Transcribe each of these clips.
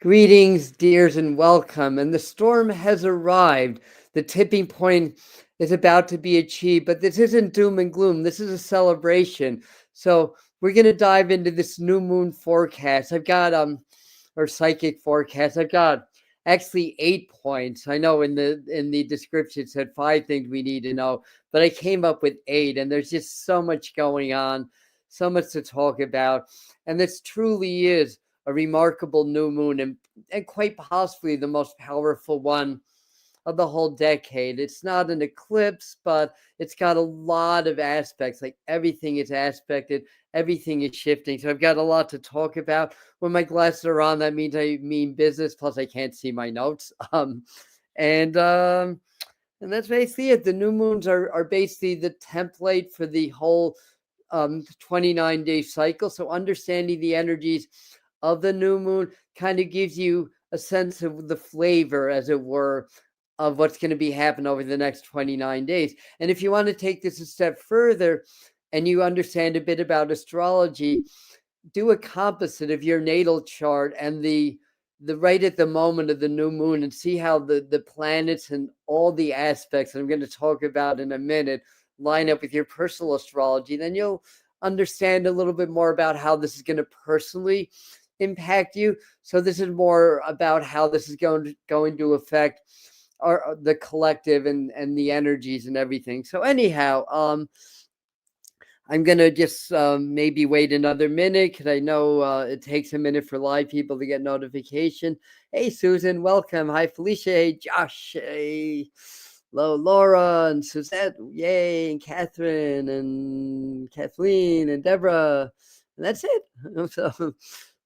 Greetings, dears, and welcome. And the storm has arrived. The tipping point is about to be achieved, but this isn't doom and gloom. This is a celebration. So we're going to dive into this new moon forecast. I've got or psychic forecast. I've got actually 8 points. I know in the description it said 5 things we need to know, but I came up with 8, and there's just so much going on, so much to talk about, and this truly is a remarkable new moon, and quite possibly the most powerful one of the whole decade. It's not an eclipse, but it's got a lot of aspects. Like everything is aspected, everything is shifting. So I've got a lot to talk about. When my glasses are on, that means I mean business. Plus, I can't see my notes. And that's basically it. The new moons are basically the template for the whole 29-day cycle. So understanding the energies of the new moon kind of gives you a sense of the flavor, as it were, of what's going to be happening over the next 29 days. And if you want to take this a step further and you understand a bit about astrology, do a composite of your natal chart and the right at the moment of the new moon, and see how the planets and all the aspects that I'm going to talk about in a minute line up with your personal astrology. Then you'll understand a little bit more about how this is going to personally impact you. So this is more about how this is going to affect the collective and the energies and everything. So anyhow, I'm gonna just maybe wait another minute, because I know it takes a minute for live people to get notification. Hey Susan, welcome. Hi Felicia. Hey Josh. Hey Laura and Suzette. Yay, and Catherine and Kathleen and Deborah. And that's it.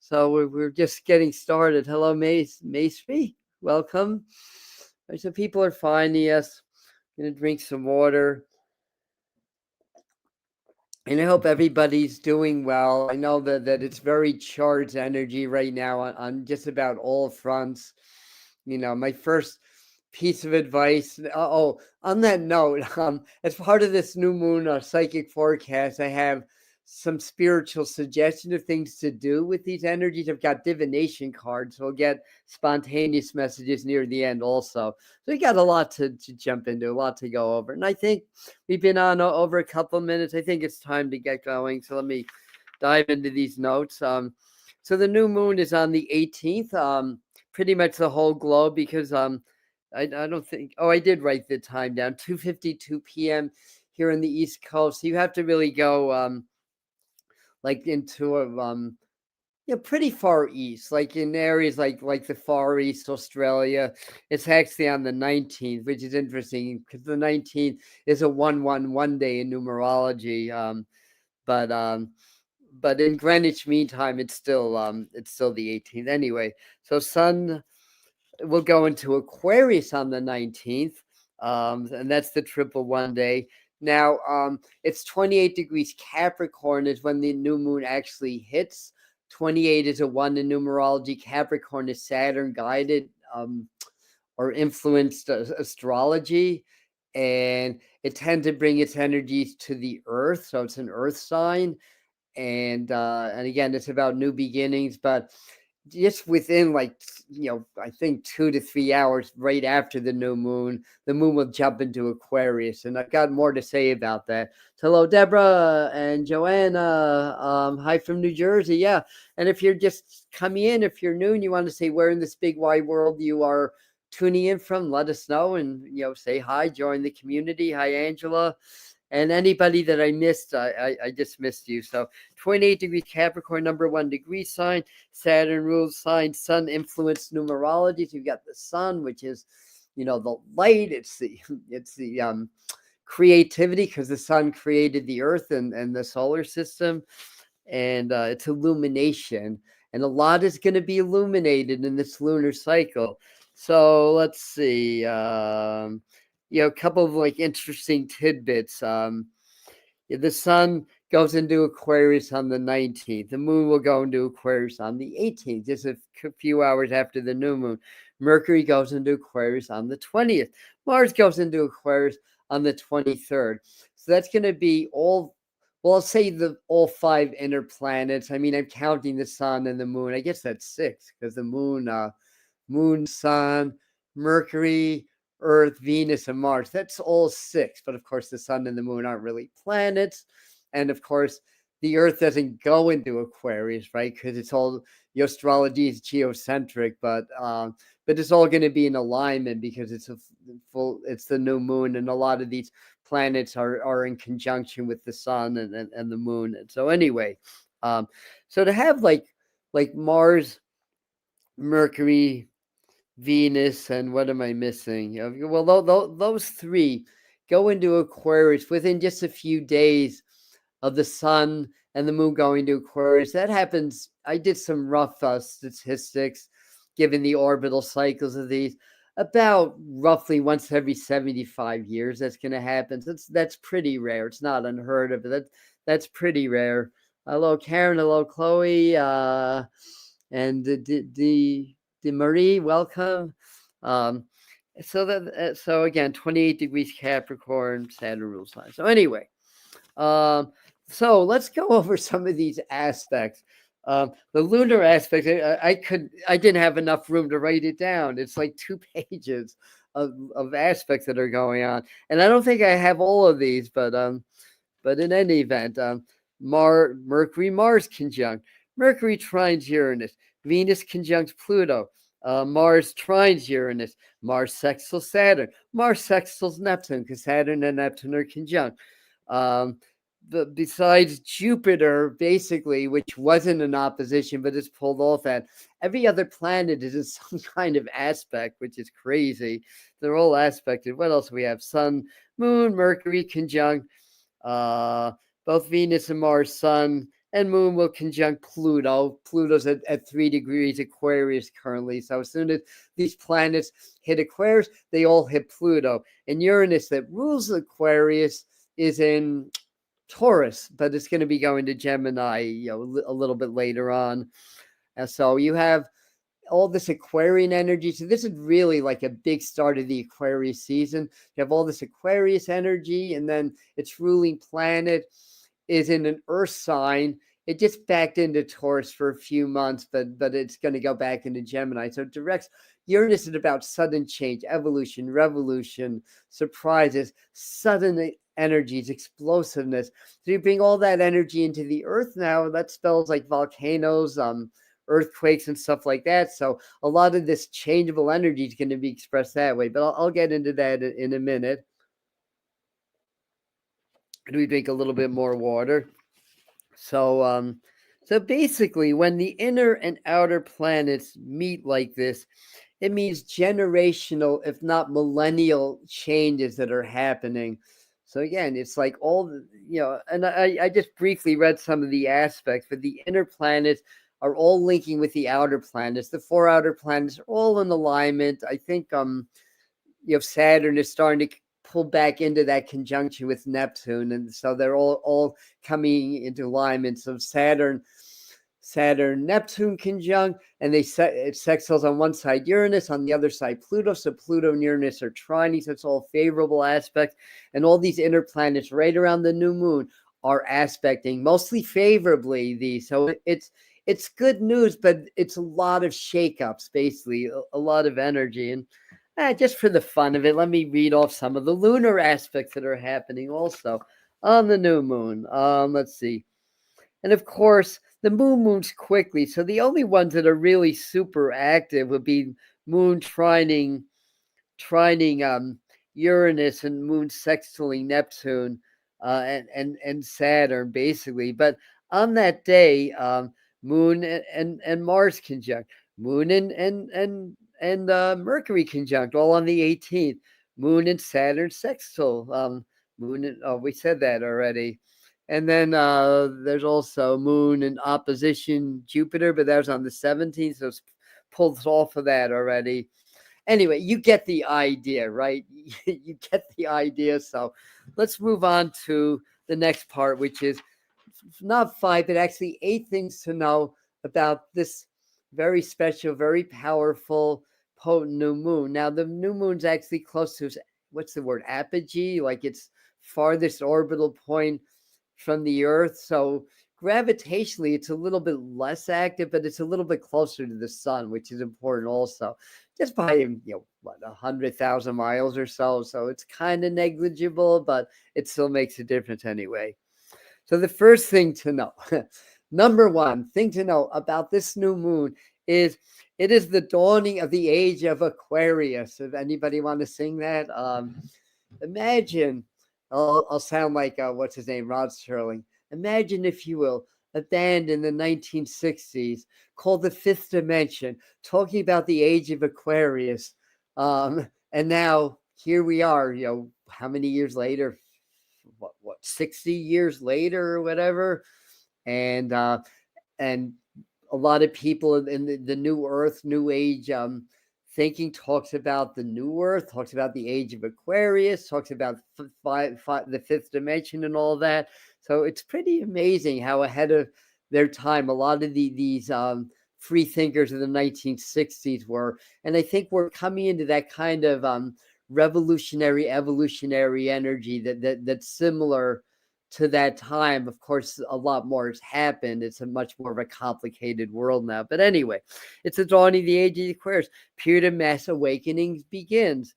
So we're just getting started. Hello, Maestri. Welcome. So people are finding us. I'm gonna drink some water. And I hope everybody's doing well. I know that it's very charged energy right now on just about all fronts. You know, my first piece of advice. On that note, as part of this new moon psychic forecast, I have some spiritual suggestion of things to do with these energies. I've got divination cards, so we'll get spontaneous messages near the end also. So we got a lot to jump into, a lot to go over. And I think we've been on over a couple of minutes. I think it's time to get going. So let me dive into these notes. So the new moon is on the 18th, pretty much the whole globe, because I don't think, I did write the time down, 2:52 p.m. here in the East Coast. So you have to really go like into a pretty far east, like in areas like the Far East, Australia. It's actually on the 19th, which is interesting because the 19th is a 111 day in numerology. But in Greenwich Mean Time, it's still the 18th anyway. So Sun will go into Aquarius on the 19th, and that's the 111 day. Now, it's 28 degrees Capricorn is when the new moon actually hits. 28 is a 1 in numerology. Capricorn is Saturn guided or influenced astrology, and it tends to bring its energies to the earth. So it's an earth sign, and again, it's about new beginnings, but just within I think 2 to 3 hours right after the moon will jump into Aquarius, and I've got more to say about that. So hello, Deborah and Joanna. Hi from New Jersey. Yeah, and if you're just coming in, if you're new and you want to say where in this big wide world you are tuning in from, let us know, and say hi, join the community. Hi, Angela. And anybody that I missed, I just missed you. So 28 degrees Capricorn, number 1 degree sign. Saturn rules sign. Sun influenced numerology. So you've got the sun, which is, the light. It's the creativity, because the sun created the earth and the solar system. And it's illumination. And a lot is going to be illuminated in this lunar cycle. So let's see. A couple of interesting tidbits. The sun goes into Aquarius on the 19th. The moon will go into Aquarius on the 18th, just a few hours after the new moon. Mercury goes into Aquarius on the 20th. Mars goes into Aquarius on the 23rd. So that's going to be all well, I'll say all 5 inner planets. I mean, I'm counting the sun and the moon. I guess that's 6 because the moon, sun, Mercury, Earth, Venus, and Mars. That's all 6. But of course, the sun and the moon aren't really planets. And of course, the Earth doesn't go into Aquarius, right? Because it's all, astrology is geocentric, but it's all going to be in alignment because it's it's the new moon, and a lot of these planets are in conjunction with the sun and the moon. And so anyway, so to have like Mars, Mercury, Venus, and what am I missing? Well, those 3 go into Aquarius within just a few days of the sun and the moon going to Aquarius. That happens. I did some rough statistics, given the orbital cycles of these, about roughly once every 75 years. That's going to happen. That's pretty rare. It's not unheard of. That's pretty rare. Hello, Karen. Hello, Chloe. And the Marie, welcome. So again, 28 degrees Capricorn, Saturn rules sign. So anyway, so let's go over some of these aspects. The lunar aspect, I didn't have enough room to write it down. It's like 2 pages of aspects that are going on, and I don't think I have all of these, but in any event, Mercury Mars conjunct, Mercury trines Uranus, Venus conjunct Pluto, Mars trines Uranus, Mars sextiles Saturn, Mars sextiles Neptune, because Saturn and Neptune are conjunct. Besides Jupiter, basically, which wasn't in opposition, but it's pulled off that, every other planet is in some kind of aspect, which is crazy. They're all aspected. What else we have? Sun, Moon, Mercury conjunct, both Venus and Mars, Sun, and Moon will conjunct Pluto. Pluto's at 3 degrees Aquarius currently. So as soon as these planets hit Aquarius, they all hit Pluto. And Uranus, that rules Aquarius, is in Taurus, but it's going to be going to Gemini, a little bit later on. And so you have all this Aquarian energy. So this is really like a big start of the Aquarius season. You have all this Aquarius energy, and then its ruling planet is in an Earth sign. It just backed into Taurus for a few months, but it's going to go back into Gemini. So it directs Uranus is about sudden change, evolution, revolution, surprises, sudden energies, explosiveness. So you bring all that energy into the Earth now. That spells like volcanoes, earthquakes, and stuff like that. So a lot of this changeable energy is going to be expressed that way. But I'll get into that in a minute. Do we drink a little bit more water? So basically, when the inner and outer planets meet like this, it means generational, if not millennial, changes that are happening. So again, it's like all the, and I just briefly read some of the aspects, but the inner planets are all linking with the outer planets. The 4 outer planets are all in alignment. I think Saturn is starting to pull back into that conjunction with Neptune, and so they're all coming into alignment. So Saturn Neptune conjunct, and it sextiles on one side Uranus, on the other side Pluto. So Pluto and Uranus are trining, so it's all favorable aspects. And all these inner planets right around the new moon are aspecting mostly favorably these. So it's good news, but it's a lot of shakeups, basically a lot of energy. And just for the fun of it, let me read off some of the lunar aspects that are happening also on the new moon. Let's see. And of course, the moon moves quickly. So the only ones that are really super active would be moon trining Uranus and moon sextiling Neptune and Saturn, basically. But on that day, moon and Mars conjunct, moon and Mercury conjunct, all on the 18th. Moon and Saturn sextile. We said that already. And then there's also moon in opposition Jupiter, but that was on the 17th, so it's pulled off of that already. Anyway, you get the idea, right? You get the idea. So let's move on to the next part, which is not 5, but actually 8 things to know about this very special, very powerful, potent new moon. Now, the new moon's actually close to, what's the word, apogee, like its farthest orbital point from the Earth. So gravitationally, it's a little bit less active, but it's a little bit closer to the sun, which is important also. Just by, 100,000 miles or so. So it's kind of negligible, but it still makes a difference anyway. So the first thing to know, number one thing to know about this new moon is it is the dawning of the age of Aquarius. If anybody want to sing that, imagine, I'll sound like, what's his name, Rod Sterling. Imagine, if you will, a band in the 1960s called The Fifth Dimension, talking about the age of Aquarius. And now here we are, how many years later? What 60 years later or whatever. And a lot of people in the new earth, new age thinking talks about the new earth, talks about the age of Aquarius, talks about the fifth dimension and all that. So it's pretty amazing how ahead of their time a lot of these free thinkers of the 1960s were. And I think we're coming into that kind of revolutionary, evolutionary energy that's similar to that time. Of course, a lot more has happened. It's a much more of a complicated world now. But anyway, it's the dawning of the age of Aquarius. Period of mass awakenings begins,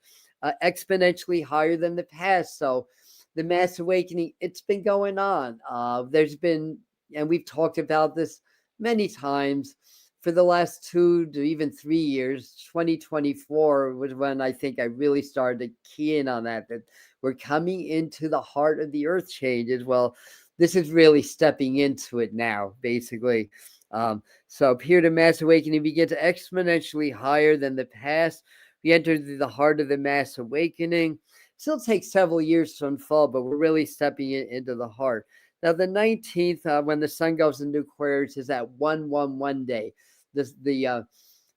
exponentially higher than the past. So the mass awakening, it's been going on. There's been, and we've talked about this many times, for the last 2 to even 3 years. 2024 was when I think I really started to key in on that we're coming into the heart of the earth changes. Well, this is really stepping into it now, basically. So period of mass awakening begins exponentially higher than the past. We enter the heart of the mass awakening. It still takes several years to unfold, but we're really stepping into the heart. Now, the 19th, when the sun goes into Aquarius, is at 111 day. The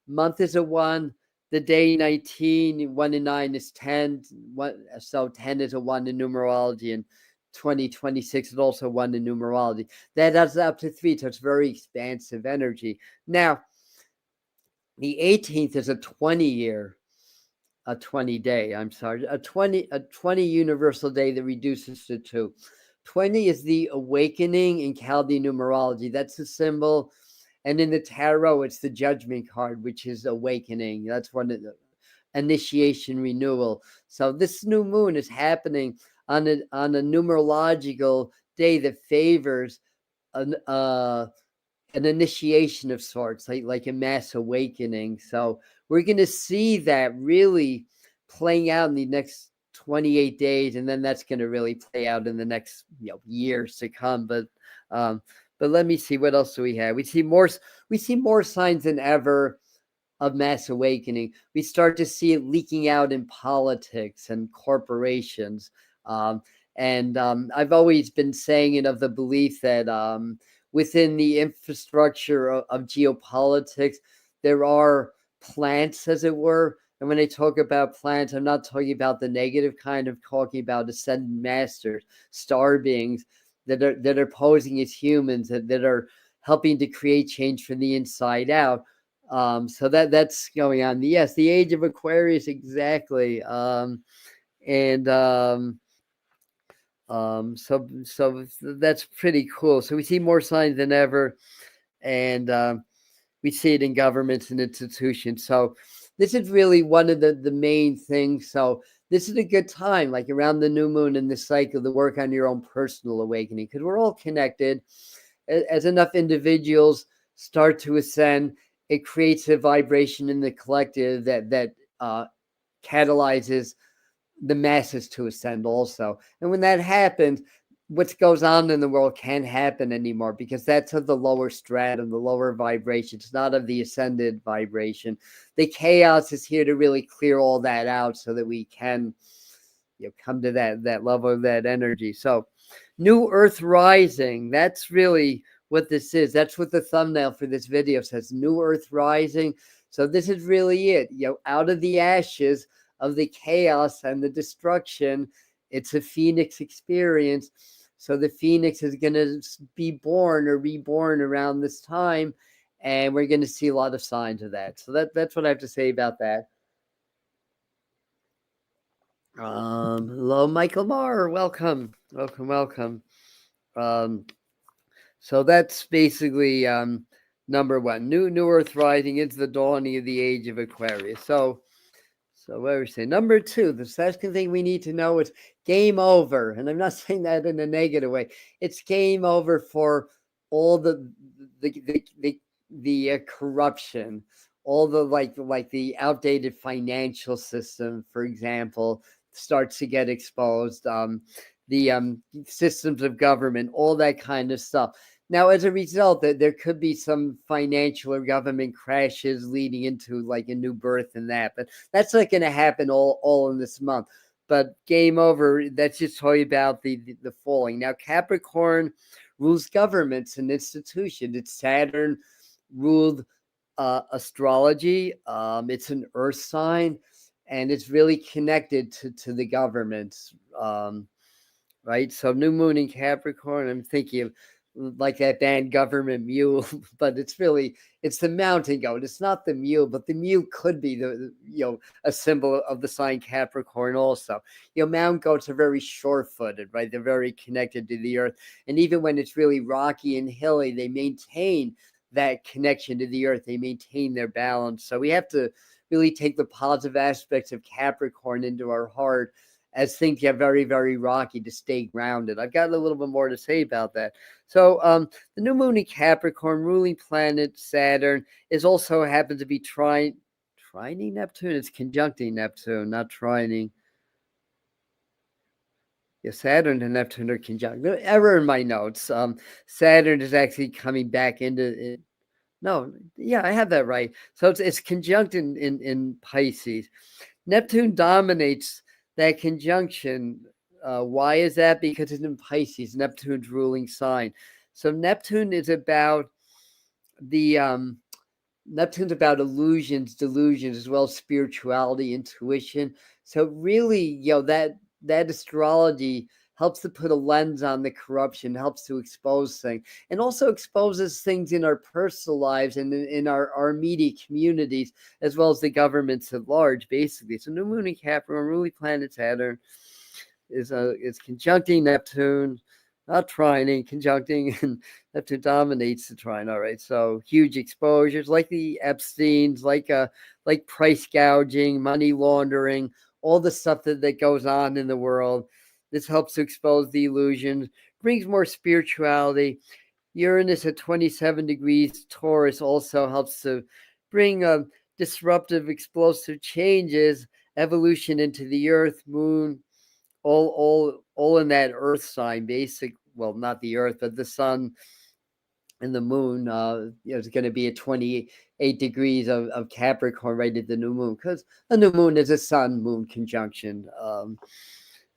month is a 1. The day 19, 1 and 9 is 10. So 10 is a 1 in numerology, and 2026 is also 1 in numerology. That adds up to 3, so it's very expansive energy. Now, the 18th is a 20 day, I'm sorry, a 20 universal day that reduces to 2. 20 is the awakening in Chaldean numerology. That's the symbol. And in the tarot, it's the judgment card, which is awakening. That's one of the initiation, renewal. So this new moon is happening on a numerological day that favors an initiation of sorts, like a mass awakening. So we're going to see that really playing out in the next 28 days, and then that's going to really play out in the next years to come. But let me see, what else do we have? We see more signs than ever of mass awakening. We start to see it leaking out in politics and corporations. I've always been saying it, of the belief that within the infrastructure of geopolitics, there are plants, as it were. And when I talk about plants, I'm not talking about the negative kind. Of talking about ascended masters, star beings that are posing as humans, that are helping to create change from the inside out. So that's going on. Yes, the age of Aquarius, exactly. So that's pretty cool. So we see more signs than ever, and we see it in governments and institutions. So this is really one of the main things. So this is a good time, like around the new moon and the cycle, to work on your own personal awakening, because we're all connected. As enough individuals start to ascend, it creates a vibration in the collective that catalyzes the masses to ascend also. And when that happens, what goes on in the world can't happen anymore, because that's of the lower stratum, the lower vibration. It's not of the ascended vibration. The chaos is here to really clear all that out, so that we can come to that level of that energy. So new earth rising, that's really what this is. That's what the thumbnail for this video says, new earth rising. So this is really it. Out of the ashes of the chaos and the destruction, it's a phoenix experience. So the phoenix is going to be born or reborn around this time, and we're going to see a lot of signs of that. So that's what I have to say about that. Hello, Michael Marr. Welcome. So that's basically number one. New Earth rising into the dawning of the age of Aquarius. So what we say. Number two, the second thing we need to know is game over. And I'm not saying that in a negative way. It's game over for all the corruption, all the like the outdated financial system, for example, starts to get exposed. The systems of government, all that kind of stuff. Now, as a result, there could be some financial or government crashes leading into like a new birth and that, but that's not going to happen all in this month. But game over. That's just talking about the falling. Now, Capricorn rules governments and institutions. It's Saturn ruled astrology. It's an Earth sign, and it's really connected to the governments. Right? So new moon in Capricorn, I'm thinking of like that band Government Mule, but it's the mountain goat. It's not the mule, but the mule could be a symbol of the sign Capricorn also. Mountain goats are very sure-footed, right? They're very connected to the earth. And even when it's really rocky and hilly, they maintain that connection to the earth. They maintain their balance. So we have to really take the positive aspects of Capricorn into our heart as things get very, very rocky, to stay grounded. I've got a little bit more to say about that. So the new moon in Capricorn, ruling planet Saturn, is also happens to be trining Neptune. It's conjuncting Neptune, not trining. Yeah, Saturn and Neptune are conjunct. Error in my notes. Saturn is actually coming back into it. No, yeah, I have that right. So it's conjunct in Pisces. Neptune dominates that conjunction. Why is that? Because it's in Pisces, Neptune's ruling sign. So Neptune is about Neptune's about illusions, delusions, as well as spirituality, intuition. So really, that astrology helps to put a lens on the corruption, helps to expose things, and also exposes things in our personal lives and in our immediate communities, as well as the governments at large, basically. So new moon in Capricorn, ruling planet Saturn, is conjuncting Neptune, not trining, conjuncting, and Neptune dominates the trine. All right, so huge exposures like the Epsteins, like price gouging, money laundering, all the stuff that goes on in the world. This helps to expose the illusions, brings more spirituality. Uranus at 27 degrees Taurus also helps to bring disruptive, explosive changes, evolution into the Earth, Moon, all in that Earth sign. Well, not the Earth, but the Sun and the Moon. Is going to be at 28 degrees of Capricorn right at the new moon, because the new moon is a Sun Moon conjunction.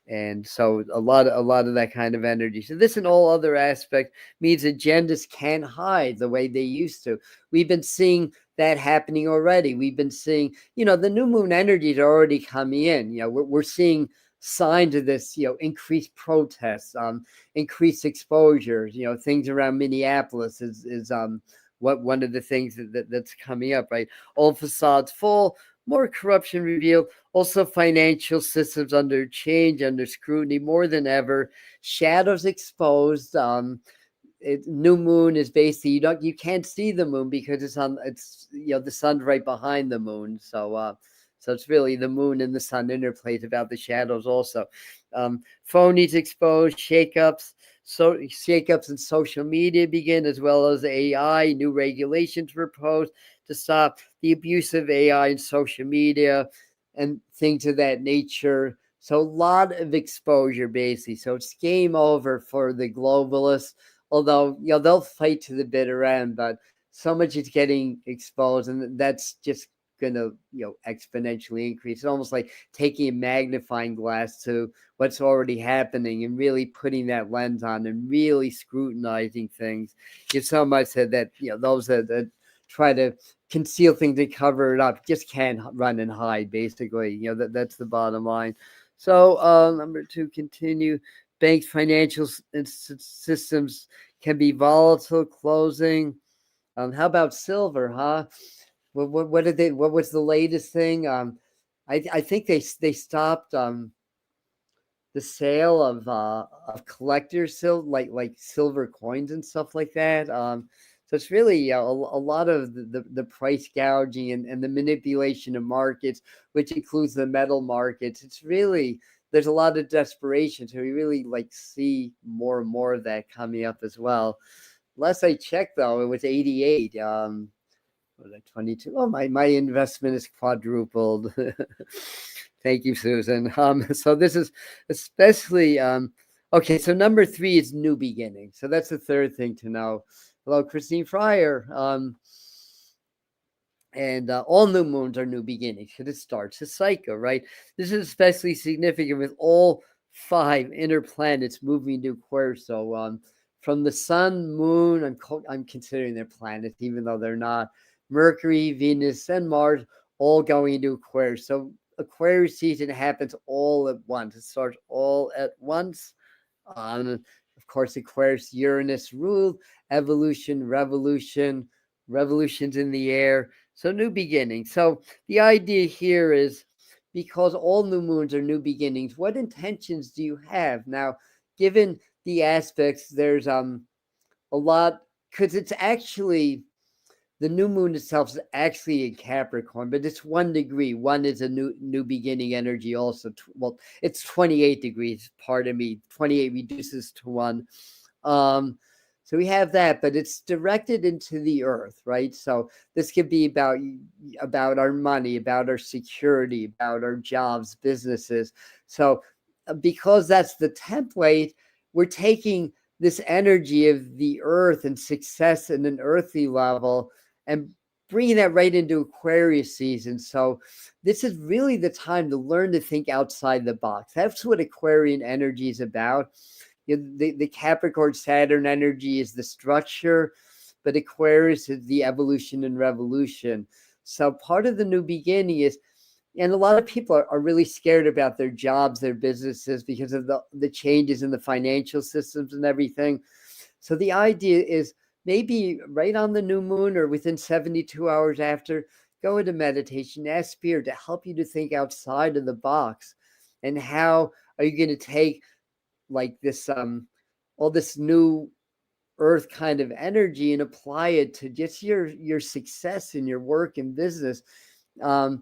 And so a lot of that kind of energy. So this and all other aspects means agendas can't hide the way they used to. We've been seeing that happening already. We've been seeing, the new moon energies are already coming in. We're seeing signs of this, increased protests, increased exposures. Things around Minneapolis is what one of the things that's coming up, right? Old facades fall, more corruption revealed, also financial systems under change, under scrutiny more than ever, shadows exposed. New moon is basically you can't see the moon because the sun's right behind the moon. So it's really the moon and the sun interplays about the shadows also. Phonies exposed, shakeups in social media begin, as well as AI. New regulations were proposed to stop the abuse of AI and social media and things of that nature. So a lot of exposure, basically. So it's game over for the globalists, although they'll fight to the bitter end, but so much is getting exposed, and that's just going to exponentially increase. It's almost like taking a magnifying glass to what's already happening and really putting that lens on and really scrutinizing things. Some might say that those that try to conceal things and cover it up just can't run and hide, basically. That's the bottom line. So number two, continue. Banks, financial systems can be volatile. Closing. How about silver, huh? What did they? What was the latest thing? I think they stopped. the sale of collectors, like silver coins and stuff like that. So it's really a lot of the price gouging and the manipulation of markets, which includes the metal markets. It's really, there's a lot of desperation. So we really like see more and more of that coming up as well. Last I checked, though, it was 88. Was I 22? Oh, my investment is quadrupled. Thank you, Susan. So this is especially okay. So number 3 is new beginning. So that's the third thing to know. Hello, Christine Fryer. And all new moons are new beginnings because it starts a cycle, right? This is especially significant with all 5 inner planets moving to Aquarius. So from the sun, moon, I'm considering they're planets, even though they're not. Mercury, Venus, and Mars all going into Aquarius. So Aquarius season happens all at once. It starts all at once. Of course, Aquarius, Uranus ruled evolution, revolutions in the air. So new beginnings. So the idea here is, because all new moons are new beginnings, what intentions do you have? Now, given the aspects, there's a lot, because it's actually, the new moon itself is actually in Capricorn, but it's 1 degree. 1 is a new beginning energy also. Well, it's 28 degrees, pardon me. 28 reduces to 1. So we have that, but it's directed into the earth, right? So this could be about our money, about our security, about our jobs, businesses. So because that's the template, we're taking this energy of the earth and success in an earthly level and bringing that right into Aquarius season. So this is really the time to learn to think outside the box. That's what Aquarian energy is about. The Capricorn Saturn energy is the structure, but Aquarius is the evolution and revolution. So part of the new beginning is, and a lot of people are really scared about their jobs, their businesses, because of the changes in the financial systems and everything. So the idea is, maybe right on the new moon or within 72 hours after, go into meditation, ask Spirit to help you to think outside of the box. And how are you going to take like this, all this new earth kind of energy and apply it to just your success in your work and business? I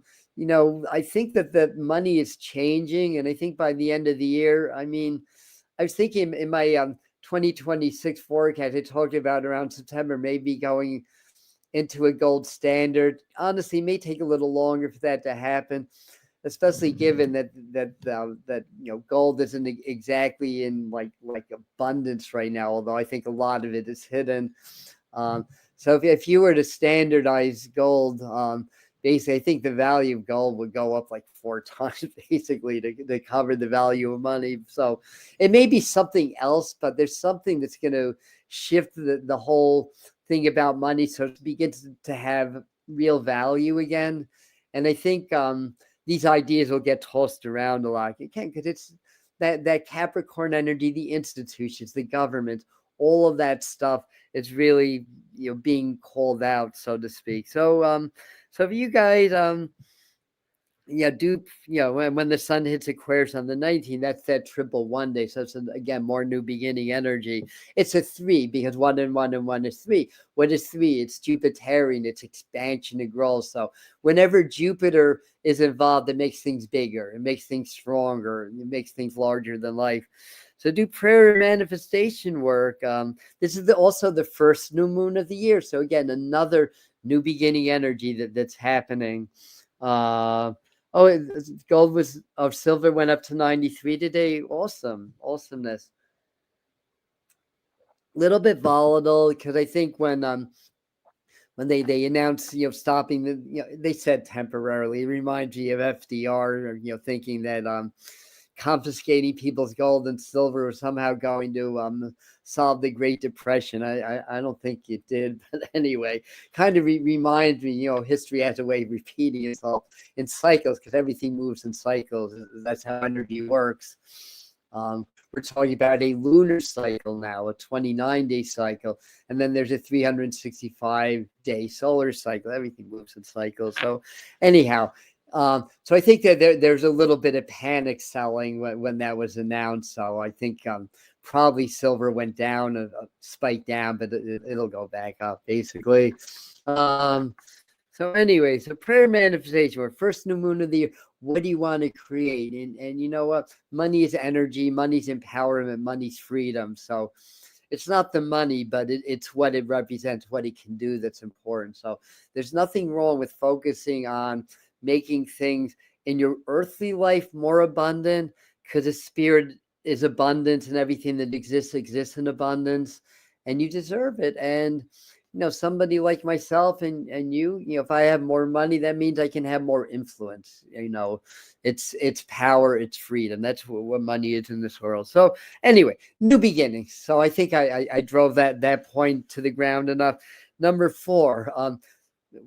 think that money is changing. And I think by the end of the year, I mean, I was thinking in my 2026 forecast, I talked about around September, maybe going into a gold standard. Honestly, it may take a little longer for that to happen, especially given that gold isn't exactly in like abundance right now. Although I think a lot of it is hidden. So if you were to standardize gold, basically, I think the value of gold would go up like 4 times, basically, to cover the value of money. So it may be something else, but there's something that's going to shift the whole thing about money, so it begins to have real value again. And I think these ideas will get tossed around a lot. It can, because it's that Capricorn energy, the institutions, the government, all of that stuff is really being called out, so to speak. So so if you guys do when the sun hits Aquarius on the 19th, that's that triple 1 day. So it's again more new beginning energy. It's a 3 because 1 and 1 and 1 is 3. What is 3? It's Jupiterian, it's expansion and growth. So whenever Jupiter is involved, it makes things bigger, it makes things stronger, it makes things larger than life. So do prayer and manifestation work. This is also the first new moon of the year. So again, another new beginning energy that's happening. Gold of silver went up to 93 today. Awesomeness. Little bit volatile, because I think when they announced stopping they said temporarily. It reminds me of FDR, thinking that confiscating people's gold and silver was somehow going to solve the Great Depression. I don't think it did, but anyway, kind of reminds me, history has a way of repeating itself in cycles, because everything moves in cycles. That's how energy works. We're talking about a lunar cycle now, a 29-day cycle, and then there's a 365-day solar cycle. Everything moves in cycles. So anyhow, So I think that there's a little bit of panic selling when that was announced. So I think probably silver went down, spiked down, but it'll go back up basically. So anyway, so prayer manifestation, or first new moon of the year. What do you want to create? And you know what? Money is energy, money's empowerment, money's freedom. So it's not the money, but it's what it represents, what it can do that's important. So there's nothing wrong with focusing on making things in your earthly life more abundant, because the spirit is abundance, and everything that exists in abundance, and you deserve it. And somebody like myself and you, if I have more money, that means I can have more influence. It's power, it's freedom. That's what money is in this world. So anyway, new beginnings. So I think I drove that point to the ground enough. Number 4,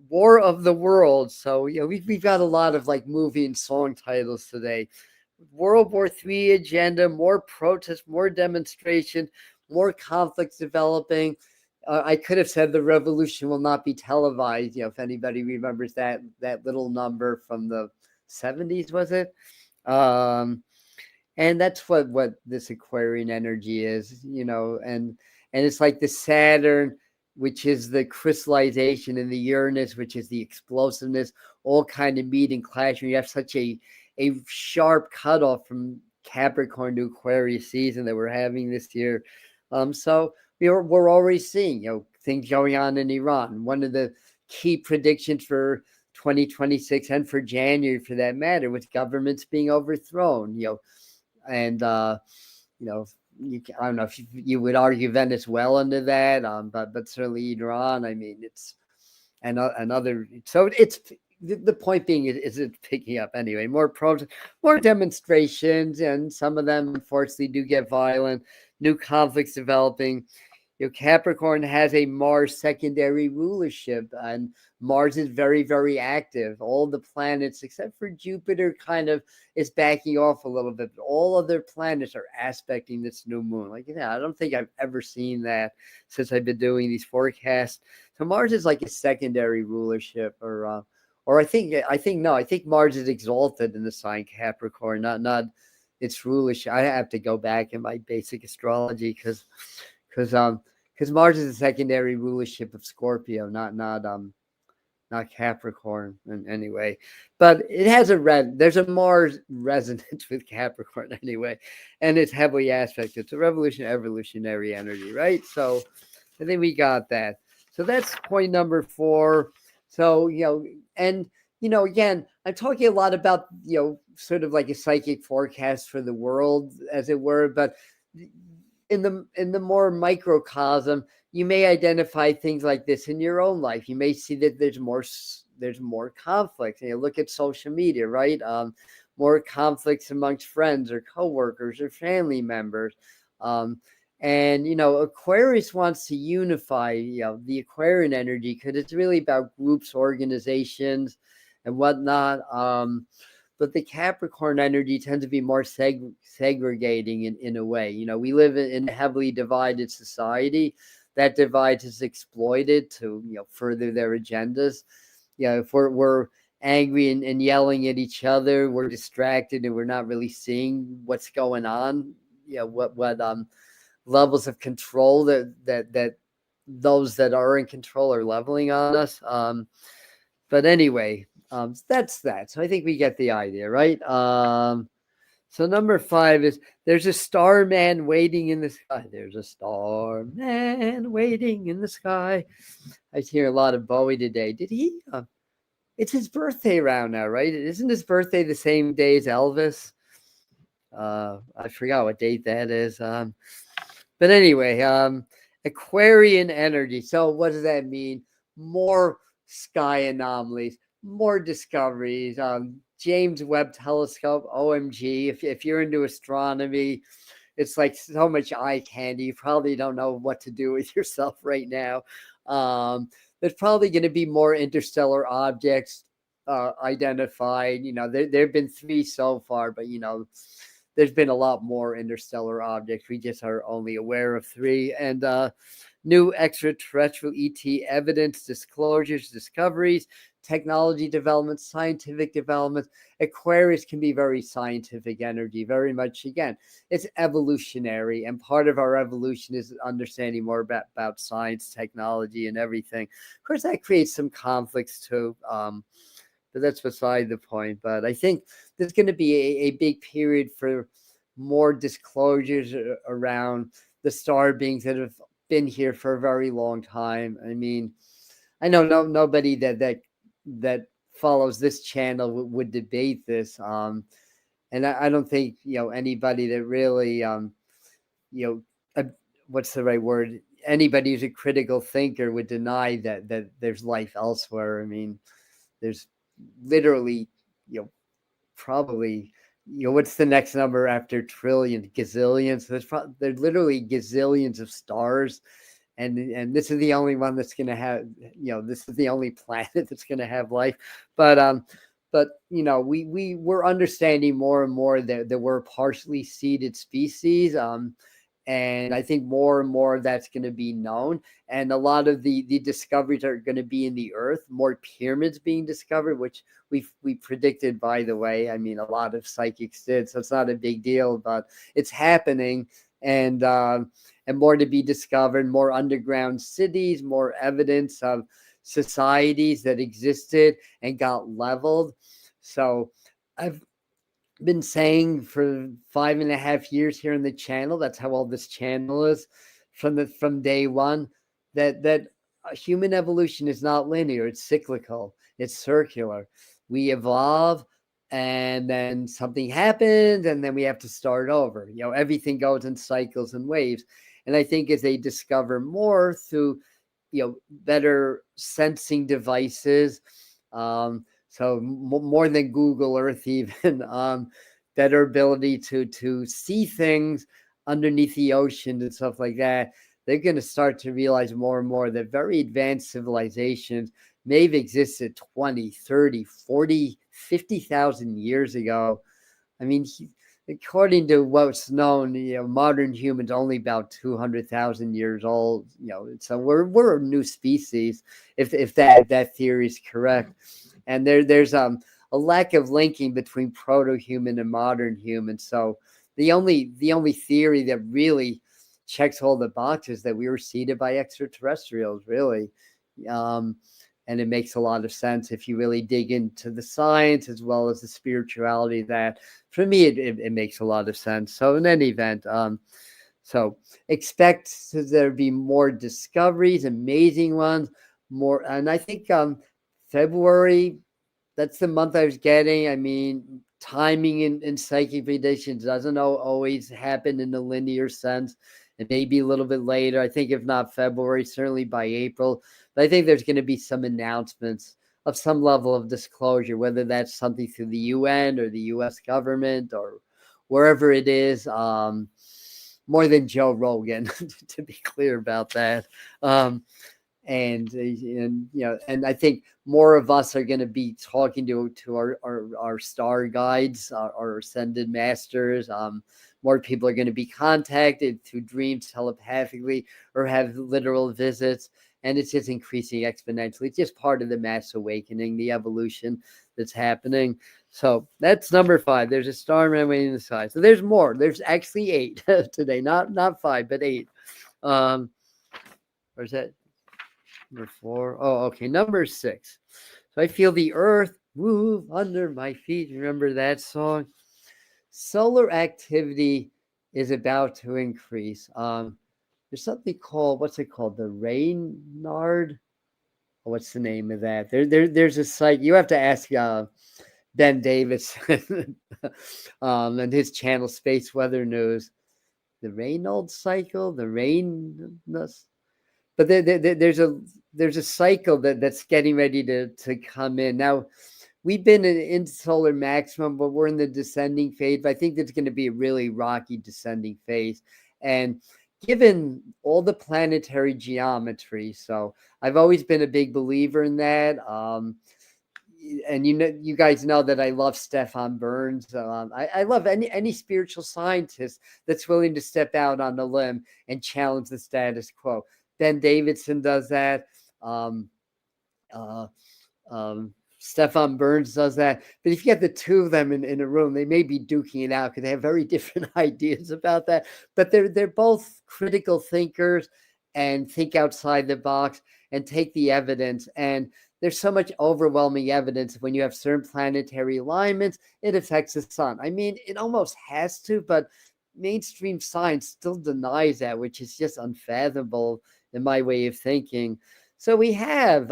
War of the Worlds. So we've got a lot of like movie and song titles today. World War III agenda, more protests, more demonstration, more conflicts developing. I could have said the revolution will not be televised. If anybody remembers that little number from the 70s, was it? And that's what this Aquarian energy is, and it's like the Saturn, which is the crystallization, and the Uranus, which is the explosiveness, all kind of meet and clash. And you have such a sharp cutoff from Capricorn to Aquarius season that we're having this year. So we're already seeing, things going on in Iran. One of the key predictions for 2026 and for January, for that matter, was governments being overthrown. And I don't know if you would argue Venezuela into that, but certainly Iran. I mean, it's another. So it's the point being is it's picking up anyway. More demonstrations, and some of them unfortunately do get violent. New conflicts developing. Capricorn has a Mars secondary rulership, and Mars is very, very active. All the planets, except for Jupiter, kind of is backing off a little bit. But all other planets are aspecting this new moon. I don't think I've ever seen that since I've been doing these forecasts. So Mars is like a secondary rulership, or I think Mars is exalted in the sign Capricorn, not its rulership. I have to go back in my basic astrology because Mars is a secondary rulership of Scorpio, not Capricorn. And anyway, but it has there's a Mars resonance with Capricorn anyway, and it's heavily aspected. It's a evolutionary energy, right? So I think we got that. So that's point number 4. So and again, I'm talking a lot about sort of like a psychic forecast for the world, as it were, but in the more microcosm, you may identify things like this in your own life. You may see that there's more conflict. Look at social media, right? More conflicts amongst friends or coworkers or family members. And Aquarius wants to unify the Aquarian energy, because it's really about groups, organizations, and whatnot. But the Capricorn energy tends to be more segregating in a way. We live in a heavily divided society. That divide is exploited to further their agendas. If we're angry and yelling at each other, we're distracted and we're not really seeing what's going on. What levels of control that those that are in control are leveling on us. But anyway, that's that. So I think we get the idea, right? So number 5 is there's a starman waiting in the sky. There's a starman waiting in the sky. I hear a lot of Bowie today. Did he? It's his birthday around now, right? Isn't his birthday the same day as Elvis? I forgot what date that is. But anyway, Aquarian energy. So what does that mean? More sky anomalies, more discoveries. James Webb Telescope, OMG. If you're into astronomy, it's like so much eye candy. You probably don't know what to do with yourself right now. There's probably going to be more interstellar objects identified. There have been 3 so far, but there's been a lot more interstellar objects. We just are only aware of 3. And new extraterrestrial ET evidence, disclosures, discoveries, technology development, scientific development. Aquarius can be very scientific energy, very much, again, it's evolutionary. And part of our evolution is understanding more about science, technology, and everything. Of course, that creates some conflicts too. But that's beside the point. But I think there's going to be a big period for more disclosures around the star beings that have been here for a very long time. I mean, I know nobody that follows this channel would debate this. And I don't think anybody that really what's the right word? Anybody who's a critical thinker would deny that there's life elsewhere. I mean, there's literally probably what's the next number after trillion? Gazillions. There's literally gazillions of stars, and this is the only one that's going to have this is the only planet that's going to have life. But we're understanding more and more that we're a partially seeded species. And I think more and more of that's going to be known. And a lot of the discoveries are going to be in the earth, more pyramids being discovered, which we predicted, by the way. I mean, a lot of psychics did, so it's not a big deal, but it's happening. And more to be discovered, more underground cities, more evidence of societies that existed and got leveled. So I've been saying for 5.5 years here in the channel, that's how old this channel is, from day one, that human evolution is not linear, it's cyclical, it's circular. We evolve, and then something happens, and then we have to start over. Everything goes in cycles and waves. And I think as they discover more through better sensing devices, so more than Google Earth, even better ability to see things underneath the ocean and stuff like that, they're going to start to realize more and more that very advanced civilizations may have existed 20, 30, 40, 50,000 years ago. I mean, according to what's known, modern humans only about 200,000 years old. So we're a new species if that theory is correct. And there's a lack of linking between proto-human and modern human. So the only theory that really checks all the boxes that we were seeded by extraterrestrials, really. And it makes a lot of sense if you really dig into the science as well as the spirituality. That, for me, it makes a lot of sense. So in any event, so expect there be more discoveries, amazing ones, more. And I think February, that's the month I was getting. I mean, timing in psychic predictions doesn't always happen in a linear sense. It may be a little bit later. I think if not February, certainly by April. But I think there's going to be some announcements of some level of disclosure, whether that's something through the UN or the US government or wherever it is. More than Joe Rogan, to be clear about that. And I think more of us are going to be talking to our star guides, our ascended masters. More people are going to be contacted through dreams telepathically or have literal visits. And it's just increasing exponentially. It's just part of the mass awakening, the evolution that's happening. So that's number 5. There's a starman waiting in the sky. So there's more. There's actually 8 today. Not 5, but 8. Where's that? Number 4. Oh, okay. Number 6. So I feel the earth move under my feet. Remember that song? Solar activity is about to increase. There's something called, what's it called? The Reynard? What's the name of that? There's a site. You have to ask Ben Davis and his channel Space Weather News. The Reynolds cycle? The Reynolds? But there's a cycle that's getting ready to come in. Now, we've been in solar maximum, but we're in the descending phase. But I think there's going to be a really rocky descending phase. And given all the planetary geometry, so I've always been a big believer in that. And you guys know that I love Stefan Burns. I love any spiritual scientist that's willing to step out on the limb and challenge the status quo. Ben Davidson does that. Um, uh, Stefan Burns does that. But if you get the two of them in a room, they may be duking it out because they have very different ideas about that. But they're both critical thinkers and think outside the box and take the evidence. And there's so much overwhelming evidence when you have certain planetary alignments, it affects the sun. I mean, it almost has to, but mainstream science still denies that, which is just unfathomable in my way of thinking. So we have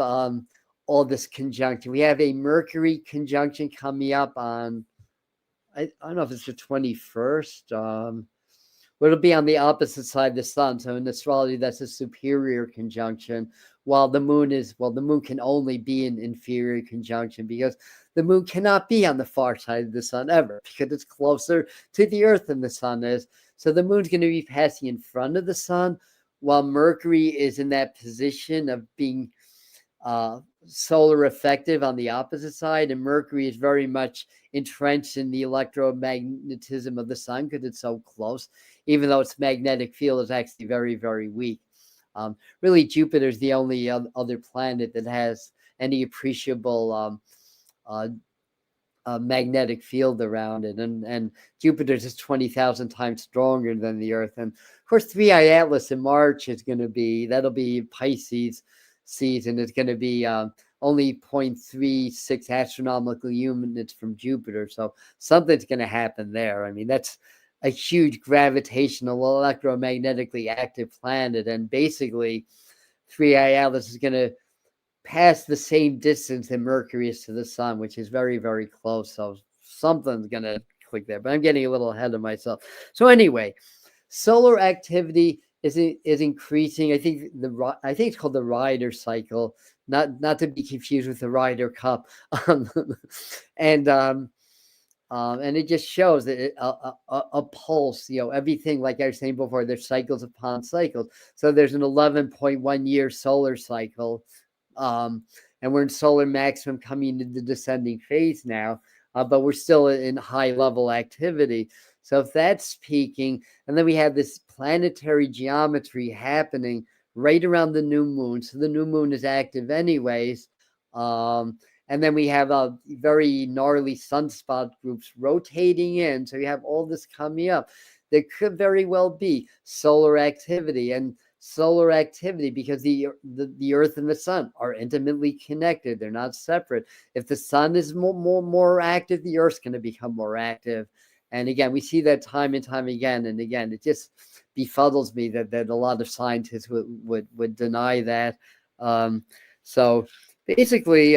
all this conjunction. We have a Mercury conjunction coming up on, I don't know if it's the 21st. But it'll be on the opposite side of the sun. So in astrology, that's a superior conjunction, while the moon can only be an inferior conjunction because the moon cannot be on the far side of the sun ever because it's closer to the earth than the sun is. So the moon's going to be passing in front of the sun, while Mercury is in that position of being solar effective on the opposite side, and Mercury is very much entrenched in the electromagnetism of the sun because it's so close, even though its magnetic field is actually very, very weak. Really, Jupiter is the only other planet that has any appreciable magnetic field around it, and Jupiter's is 20,000 times stronger than the Earth. And of course, 3i Atlas in March is going to be, that'll be Pisces season. It's going to be only 0.36 astronomical units from Jupiter. So something's going to happen there. I mean, that's a huge gravitational, electromagnetically active planet. And basically, 3i Atlas is going to pass the same distance that Mercury is to the sun, which is very, very close. So something's going to click there. But I'm getting a little ahead of myself. So anyway, solar activity is increasing. I think it's called the Rider cycle, not to be confused with the Ryder Cup, and it just shows that a pulse. Everything, like I was saying before, there's cycles upon cycles. So there's an 11.1 year solar cycle, and we're in solar maximum coming into the descending phase now, but we're still in high level activity. So if that's peaking, and then we have this planetary geometry happening right around the new moon. So the new moon is active anyways. And then we have very gnarly sunspot groups rotating in. So you have all this coming up. There could very well be solar activity, and solar activity because the Earth and the sun are intimately connected. They're not separate. If the sun is more active, the Earth's going to become more active. And again, we see that time and time again. And again, it just befuddles me that a lot of scientists would deny that. So basically,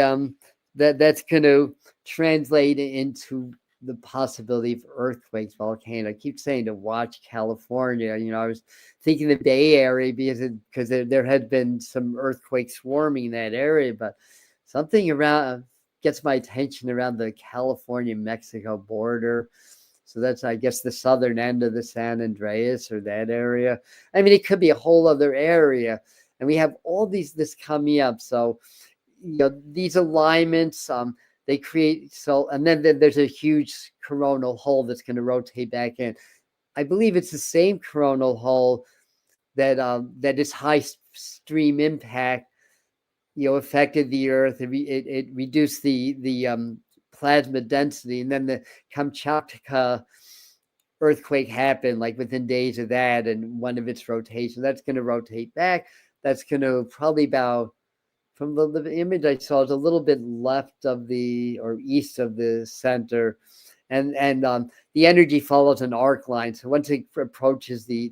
that's going to translate into the possibility of earthquakes, volcano. I keep saying to watch California. I was thinking the Bay Area because there had been some earthquakes swarming in that area, but something around gets my attention around the California-Mexico border. So that's, I guess, the southern end of the San Andreas or that area. I mean, it could be a whole other area. And we have all this coming up. So, these alignments, they create, and then there's a huge coronal hole that's going to rotate back in. I believe it's the same coronal hole that is high stream impact, affected the Earth. It reduced the plasma density, and then the Kamchatka earthquake happened like within days of that, and one of its rotations that's going to rotate back. That's going to probably about, from the image I saw, is a little bit left of or east of the center, and the energy follows an arc line. So once it approaches the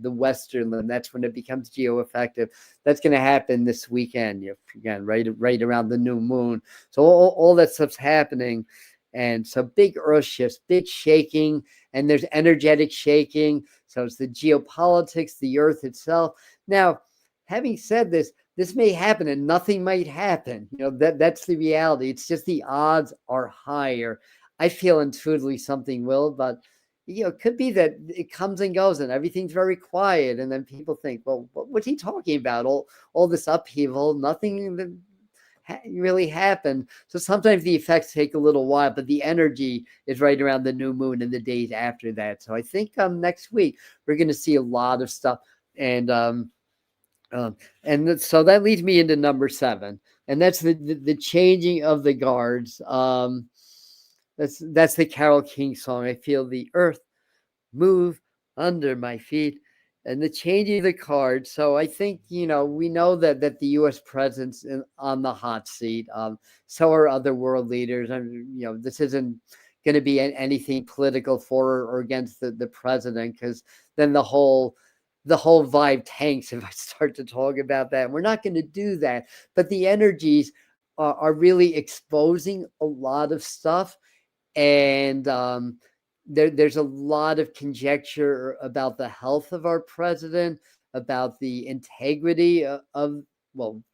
western limb, that's when it becomes geoeffective. That's going to happen this weekend, again, right around the new moon. So all that stuff's happening, and so big earth shifts, big shaking, and there's energetic shaking. So it's the geopolitics, the earth itself. Now, having said this may happen and nothing might happen. That's the reality. It's just the odds are higher. I feel intuitively something will, but it could be that it comes and goes and everything's very quiet. And then people think, well, what's he talking about? All this upheaval, nothing really happened. So sometimes the effects take a little while, but the energy is right around the new moon and the days after that. So I think next week we're going to see a lot of stuff. And So that leads me into number 7, and that's the changing of the guards. That's the Carole King song. I feel the earth move under my feet, and the changing of the cards. So I think we know that the U.S. president's on the hot seat. So are other world leaders. I mean, this isn't going to be anything political for or against the president, because then the whole vibe tanks if I start to talk about that. We're not going to do that, but the energies are really exposing a lot of stuff, and there's a lot of conjecture about the health of our president, about the integrity the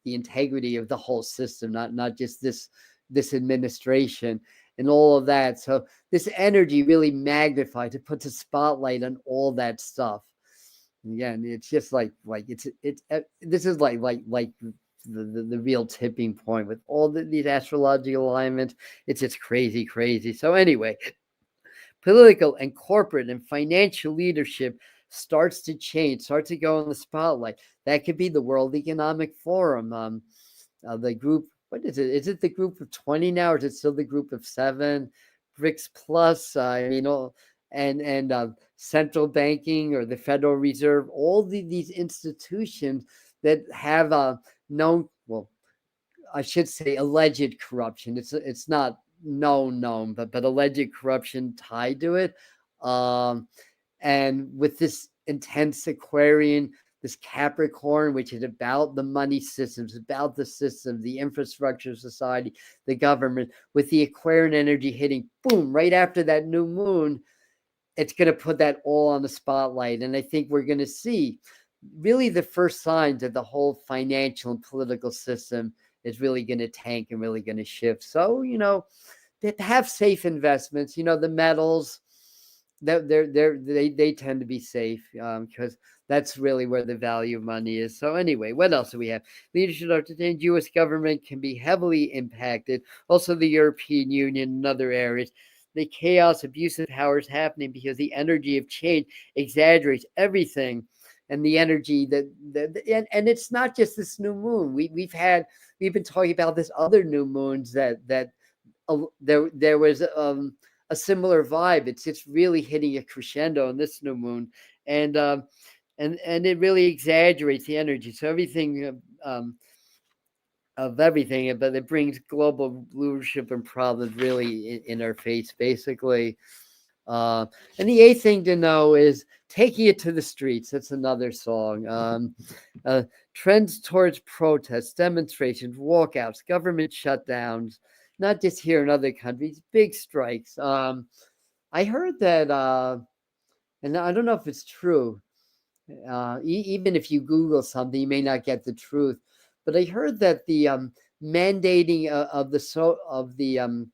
integrity of the whole system, not just this administration and all of that. So this energy really magnifies, it puts a spotlight on all that stuff. Again, it's just like it's this is like the real tipping point with all these astrological alignments. It's just crazy. So anyway, political and corporate and financial leadership starts to change, starts to go in the spotlight. That could be the World Economic Forum, the group. What is it? Is it the group of 20 now, or is it still the group of 7? BRICS plus, and central banking or the Federal Reserve, all these institutions that have known, well, I should say alleged corruption. It's not known, but alleged corruption tied to it. Um, and with this intense Aquarian, this Capricorn, which is about the money systems, about the system, the infrastructure of society, the government, with the Aquarian energy hitting, boom, right after that new moon, it's going to put that all on the spotlight. And I think we're going to see really the first signs that the whole financial and political system is really going to tank and really going to shift. So, have safe investments. The metals, they tend to be safe, because that's really where the value of money is. So anyway, what else do we have? Leadership of the U.S. government can be heavily impacted. Also, the European Union and other areas. The chaos, abuse of power is happening because the energy of change exaggerates everything, and the energy and it's not just this new moon. We've been talking about this other new moons that there was a similar vibe. It's really hitting a crescendo in this new moon, and and it really exaggerates the energy. So everything of everything, but it brings global leadership and problems really in our face, basically. And the 8th thing to know is taking it to the streets. That's another song. Trends towards protests, demonstrations, walkouts, government shutdowns, not just here in other countries, big strikes. I heard that, and I don't know if it's true. Even if you Google something, you may not get the truth. But I heard that the mandating of the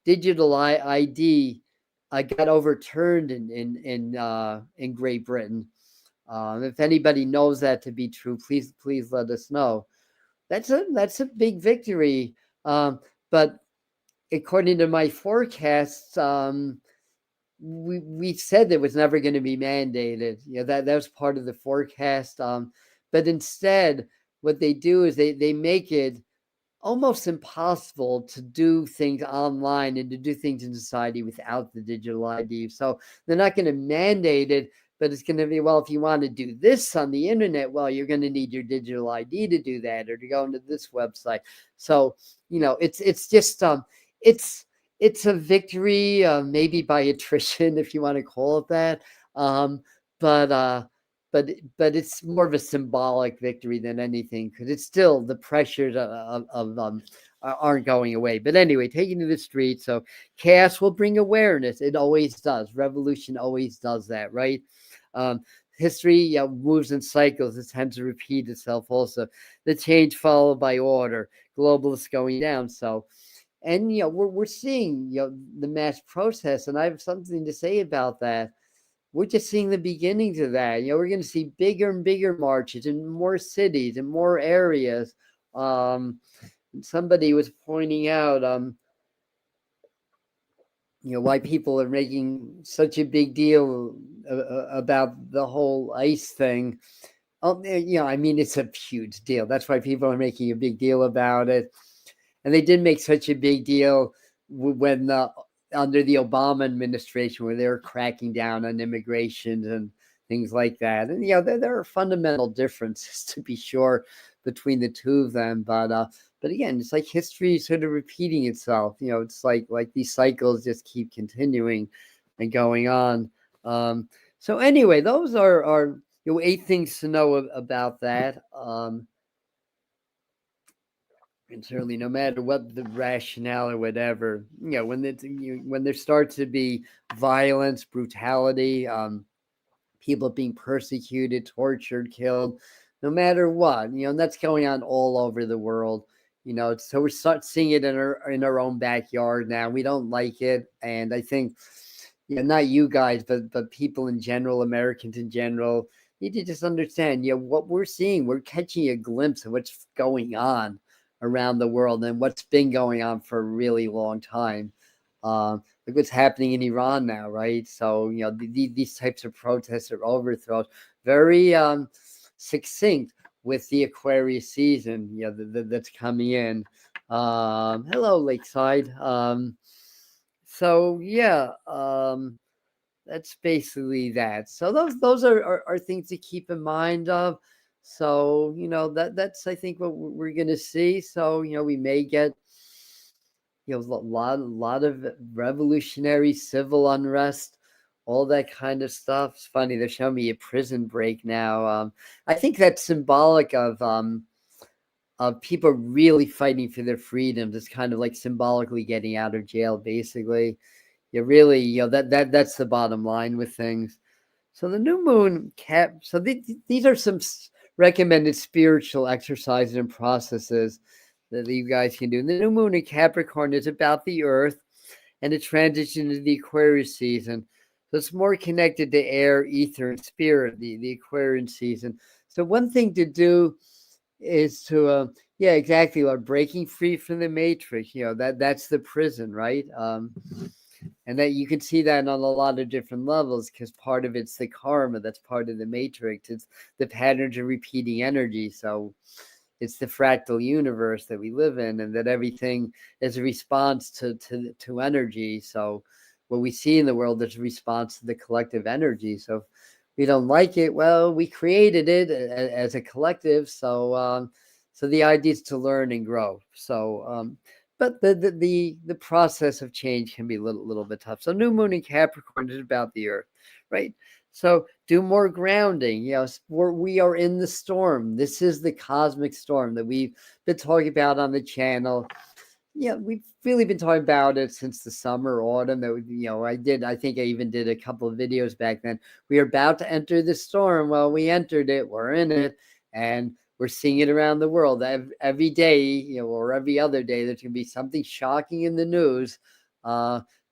digital ID got overturned in Great Britain. If anybody knows that to be true, please let us know. That's a big victory. But according to my forecasts, we said it was never going to be mandated. That was part of the forecast. But instead, what they do is they make it almost impossible to do things online and to do things in society without the digital ID. So they're not going to mandate it, but it's going to be, well, if you want to do this on the internet, well, you're going to need your digital ID to do that, or to go into this website. So, it's just, it's a victory, maybe by attrition, if you want to call it that. But, but it's more of a symbolic victory than anything, because it's still the pressures of aren't going away. But anyway, taking to the streets. So chaos will bring awareness. It always does. Revolution always does that, right? History moves in cycles. It tends to repeat itself also. The change followed by order. Globalists going down. So, and we're seeing the mass protests, and I have something to say about that. We're just seeing the beginnings of that. We're going to see bigger and bigger marches in more cities and more areas. Somebody was pointing out, why people are making such a big deal about the whole ICE thing. Oh, I mean, it's a huge deal. That's why people are making a big deal about it. And they did make such a big deal when under the Obama administration, where they were cracking down on immigration and things like that. And there are fundamental differences, to be sure, between the two of them. But again, it's like history sort of repeating itself. It's like these cycles just keep continuing and going on. So anyway, those are 8 things to know about that. And certainly, no matter what the rationale or whatever, when there starts to be violence, brutality, people being persecuted, tortured, killed, no matter what, and that's going on all over the world. So we're start seeing it in our own backyard now. We don't like it, and I think, not you guys, but people in general, Americans in general, need to just understand, what we're seeing. We're catching a glimpse of what's going on around the world and what's been going on for a really long time. Look what's happening in Iran now, right? So, these types of protests or overthrows, very succinct with the Aquarius season, that's coming in. Hello, Lakeside. So yeah, that's basically that. So those are things to keep in mind of. So that's I think what we're gonna see. So we may get a lot of revolutionary civil unrest, all that kind of stuff. It's funny, they're showing me a prison break now. I think that's symbolic of people really fighting for their freedoms. It's kind of like symbolically getting out of jail, basically. Really, that's the bottom line with things. So the new moon so these are some recommended spiritual exercises and processes that you guys can do. And the new moon in Capricorn is about the earth and the transition into the Aquarius season. So it's more connected to air, ether, and spirit, the Aquarian season. So one thing to do is to, exactly, like breaking free from the matrix. That's the prison, right? And that you can see that on a lot of different levels, because part of it's the karma, that's part of the matrix. It's the patterns of repeating energy. So it's the fractal universe that we live in, and that everything is a response to energy. So what we see in the world is a response to the collective energy. So if we don't like it, well, we created it as a collective. So so the idea is to learn and grow. So but the process of change can be a little bit tough. So new moon in Capricorn is about the earth, right? So do more grounding. We are in the storm. This is the cosmic storm that we've been talking about on the channel. We've really been talking about it since the summer, autumn. That I think I even did a couple of videos back then. We are about to enter the storm. Well, we entered it. We're in it, and we're seeing it around the world every day, or every other day. There's going to be something shocking in the news.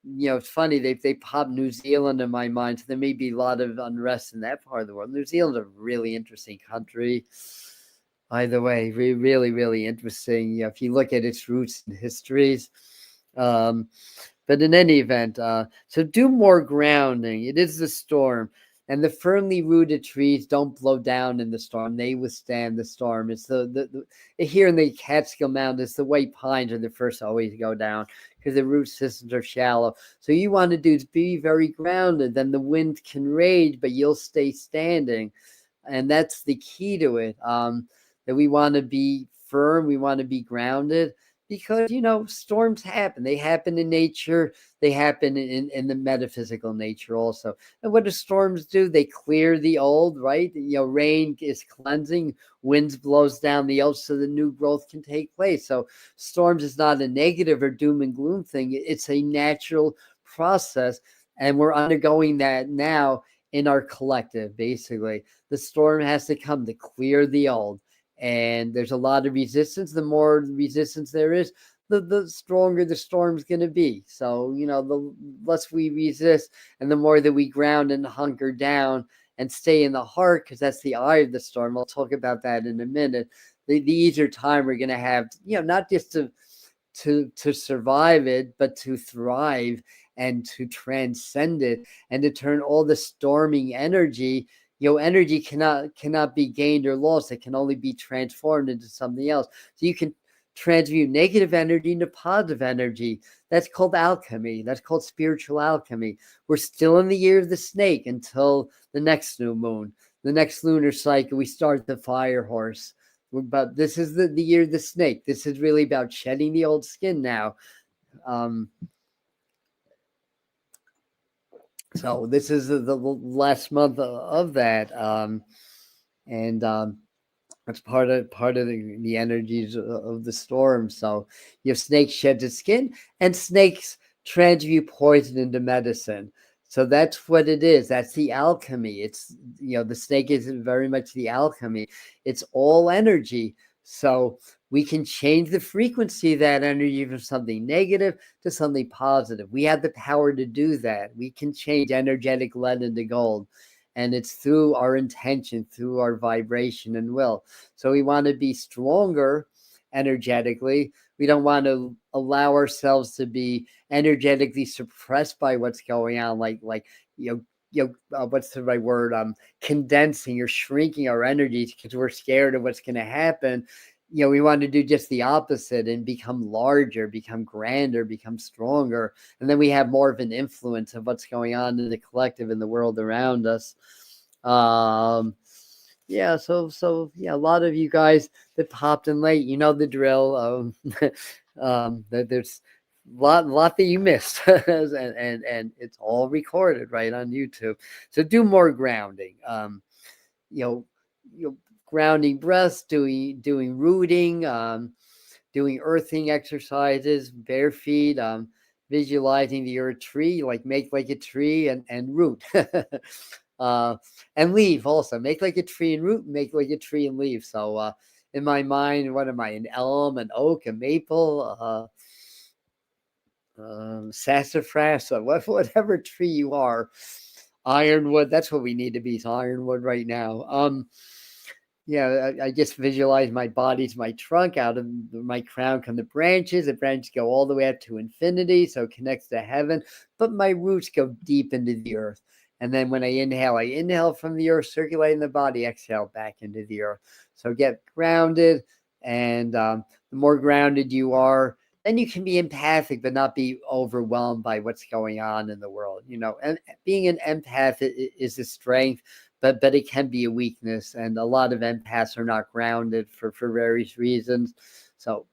It's funny, they pop New Zealand in my mind. So there may be a lot of unrest in that part of the world. New Zealand's a really interesting country. Either way, really, really interesting. If you look at its roots and histories. But in any event, so do more grounding. It is the storm. And the firmly rooted trees don't blow down in the storm. They withstand the storm. It's the here in the Catskill Mountains, the white pines are the first to always go down because the root systems are shallow. So you want to do is be very grounded. Then the wind can rage, but you'll stay standing. And that's the key to it. That we want to be firm. We want to be grounded. Because, storms happen. They happen in nature. They happen in the metaphysical nature also. And what do storms do? They clear the old, right? Rain is cleansing. Winds blows down the old so the new growth can take place. So storms is not a negative or doom and gloom thing. It's a natural process. And we're undergoing that now in our collective, basically. The storm has to come to clear the old. And there's a lot of resistance. The more resistance there is, the stronger the storm's going to be. So, the less we resist and the more that we ground and hunker down and stay in the heart, because that's the eye of the storm. I'll talk about that in a minute. The easier time we're going to have, not just to survive it, but to thrive and to transcend it and to turn all the storming energy energy cannot be gained or lost. It can only be transformed into something else. So you can transmute negative energy into positive energy. That's called alchemy. That's called spiritual alchemy. We're still in the year of the snake until the next new moon, the next lunar cycle. We start the fire horse. But this is the year of the snake. This is really about shedding the old skin now. So this is the last month of that, and it's part of the energies of the storm. So you have snake sheds its skin, and snakes transmute poison into medicine. So that's what it is. That's the alchemy. It's, the snake is very much the alchemy. It's all energy. So we can change the frequency of that energy from something negative to something positive. We have the power to do that. We can change energetic lead into gold. And it's through our intention, through our vibration and will. So we want to be stronger energetically. We don't want to allow ourselves to be energetically suppressed by what's going on, like what's the right word? Condensing or shrinking our energies because we're scared of what's going to happen. We want to do just the opposite and become larger, become grander, become stronger. And then we have more of an influence of what's going on in the collective, in the world around us. So a lot of you guys that popped in late, you know the drill. There's a lot that you missed, and it's all recorded right on YouTube. So do more grounding. Grounding breaths, doing rooting, doing earthing exercises, bare feet, visualizing the earth tree, like make like a tree and root. And leaf also. Make like a tree and root, make like a tree and leaf. So in my mind, what am I? An elm, an oak, a maple, sassafras, whatever tree you are. Ironwood, that's what we need to be, ironwood right now. I just visualize my body to my trunk. Out of my crown come the branches. The branches go all the way up to infinity, so it connects to heaven. But my roots go deep into the earth. And then when I inhale from the earth, circulate in the body, exhale back into the earth. So get grounded, and the more grounded you are, then you can be empathic, but not be overwhelmed by what's going on in the world. And being an empath is a strength, but it can be a weakness. And a lot of empaths are not grounded for various reasons. So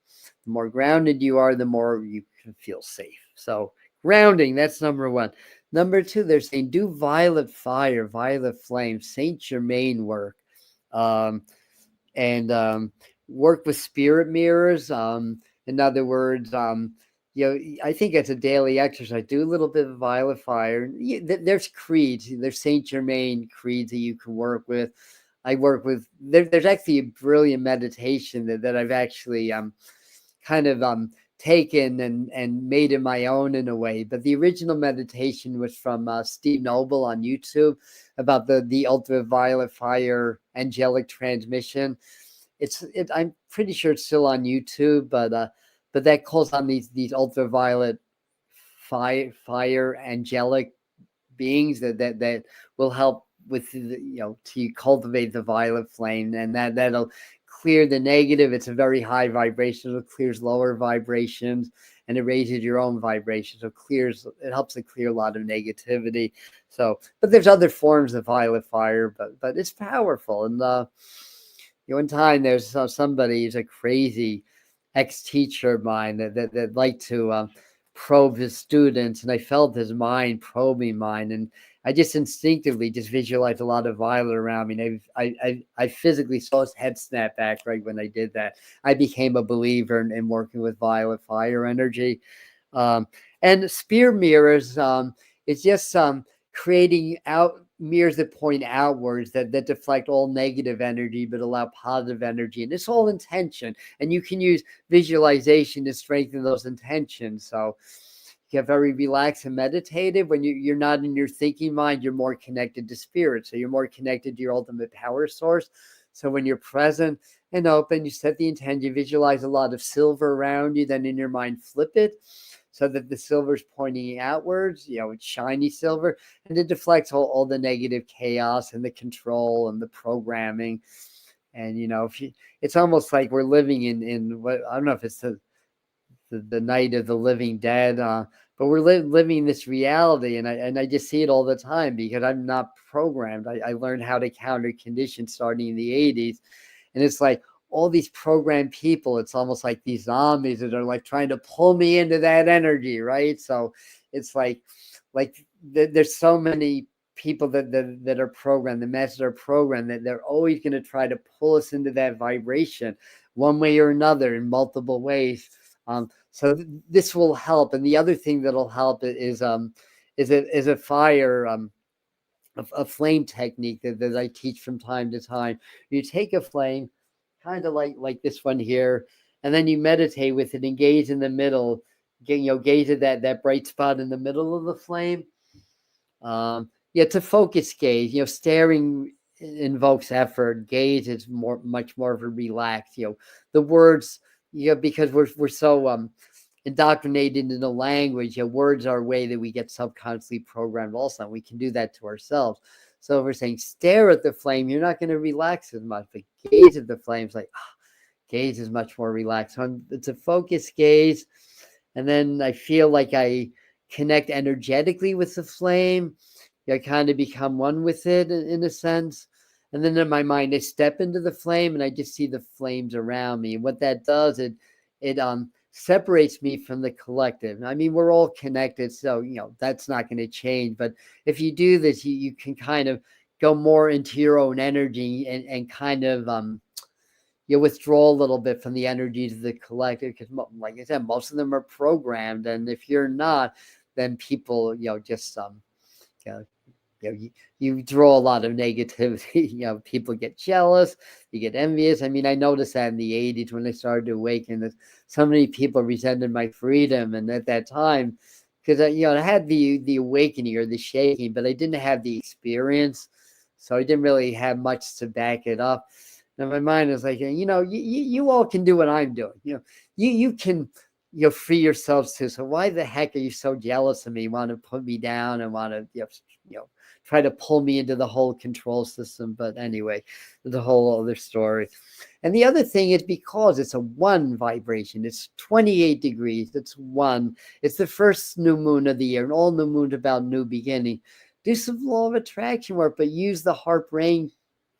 the more grounded you are, the more you can feel safe. So grounding, that's number one. Number two, they're saying do violet fire, violet flame, Saint Germain work, and work with spirit mirrors. In other words, I think it's a daily exercise. Do a little bit of violet fire. There's creeds. There's Saint Germain creeds that you can work with. I work with. There's actually a brilliant meditation that I've actually kind of taken and made it my own in a way. But the original meditation was from Steve Noble on YouTube about the ultraviolet fire angelic transmission. I'm pretty sure it's still on YouTube, but that calls on these ultraviolet fire angelic beings that will help with to cultivate the violet flame, and that'll clear the negative. It's a very high vibration. It clears lower vibrations, and it raises your own vibration. So it helps to clear a lot of negativity. So, but there's other forms of violet fire, but it's powerful. And one time there's somebody who's a crazy ex-teacher of mine that liked to probe his students, and I felt his mind probing mine, and I just instinctively just visualized a lot of violet around me. And I physically saw his head snap back right when I did that. I became a believer in working with violet fire energy. And spear mirrors, it's just creating out mirrors that point outwards, that deflect all negative energy but allow positive energy. And it's all intention. And you can use visualization to strengthen those intentions. So you get very relaxed and meditative. When you're not in your thinking mind, you're more connected to spirit. So you're more connected to your ultimate power source. So when you're present and open, you set the intention, visualize a lot of silver around you, then in your mind, flip it. so that the silver's pointing outwards, it's shiny silver, and it deflects all the negative chaos and the control and the programming. And if it's almost like we're living in what, I don't know if it's the night of the living dead, but we're living this reality, and I just see it all the time because I'm not programmed. I learned how to counter conditions starting in the 80s, and it's like all these programmed people, it's almost like these zombies that are like trying to pull me into that energy, right? So it's like there's so many people that are programmed, the masters are programmed, that they're always going to try to pull us into that vibration one way or another in multiple ways. So this will help. And the other thing that'll help is a fire, a flame technique that I teach from time to time. You take a flame, kind of like this one here, and then you meditate with it and gaze in the middle, gaze at that bright spot in the middle of the flame. It's a focus gaze. Staring invokes effort. Gaze is much more of a relaxed. The words, because we're so indoctrinated into language. Words are a way that we get subconsciously programmed also. We can do that to ourselves. So if we're saying stare at the flame, you're not going to relax as much. But gaze at the flame is like, gaze is much more relaxed. So it's a focus gaze. And then I feel like I connect energetically with the flame. I kind of become one with it in a sense. And then in my mind, I step into the flame and I just see the flames around me. And what that does, it separates me from the collective. I mean, we're all connected, so that's not going to change. But if you do this, you can kind of go more into your own energy and kind of you withdraw a little bit from the energies of the collective, because like I said, most of them are programmed, and if you're not, then people just you draw a lot of negativity. People get jealous, you get envious. I mean, I noticed that in the 80s when I started to awaken, that so many people resented my freedom. And at that time, because I had the awakening or the shaking, but I didn't have the experience, so I didn't really have much to back it up. And my mind is like, you all can do what I'm doing. You can free yourselves too. So why the heck are you so jealous of me? Want to put me down and want to try to pull me into the whole control system? But anyway, there's a whole other story. And the other thing is, because it's a 1 vibration, it's 28 degrees, it's 1. It's the first new moon of the year, and all new moons about new beginning. Do some law of attraction work, but use the heart-brain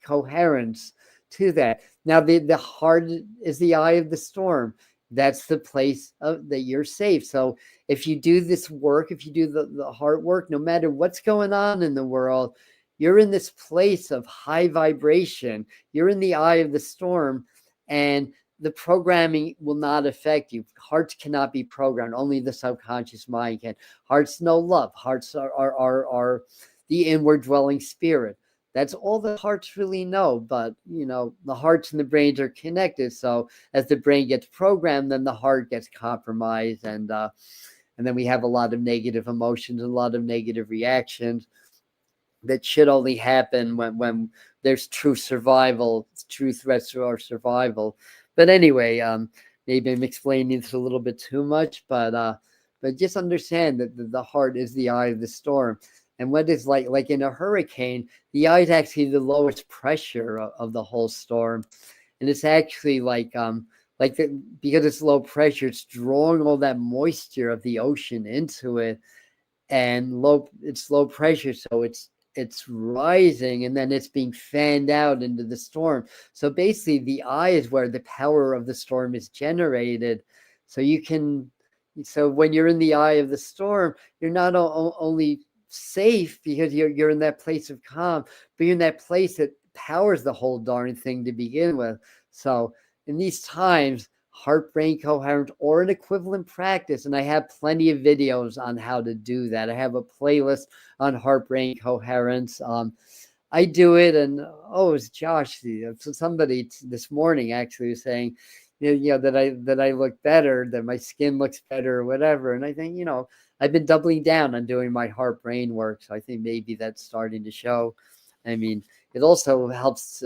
coherence to that. Now, the heart is the eye of the storm. That's the place that you're safe. So if you do this work, if you do the heart work, no matter what's going on in the world, you're in this place of high vibration. You're in the eye of the storm, and the programming will not affect you. Hearts cannot be programmed. Only the subconscious mind can. Hearts know love. Hearts are the inward dwelling spirit. That's all the hearts really know. But, the hearts and the brains are connected. So as the brain gets programmed, then the heart gets compromised. And then we have a lot of negative emotions, a lot of negative reactions that should only happen when there's true survival, true threats to our survival. But anyway, maybe I'm explaining this a little bit too much, but just understand that the heart is the eye of the storm. And what is like in a hurricane, the eye is actually the lowest pressure of the whole storm. And it's actually because it's low pressure, it's drawing all that moisture of the ocean into it. And it's low pressure, so it's rising, and then it's being fanned out into the storm. So basically, the eye is where the power of the storm is generated. So when you're in the eye of the storm, you're not only safe because you're in that place of calm, but you're in that place that powers the whole darn thing to begin with. So in these times, heart-brain coherent or an equivalent practice, and I have plenty of videos on how to do that. I have a playlist on heart-brain coherence. I do it, and it's Josh. Somebody this morning actually was saying, that I look better, that my skin looks better, or whatever. And I think, I've been doubling down on doing my heart-brain work, so I think maybe that's starting to show. I mean, it also helps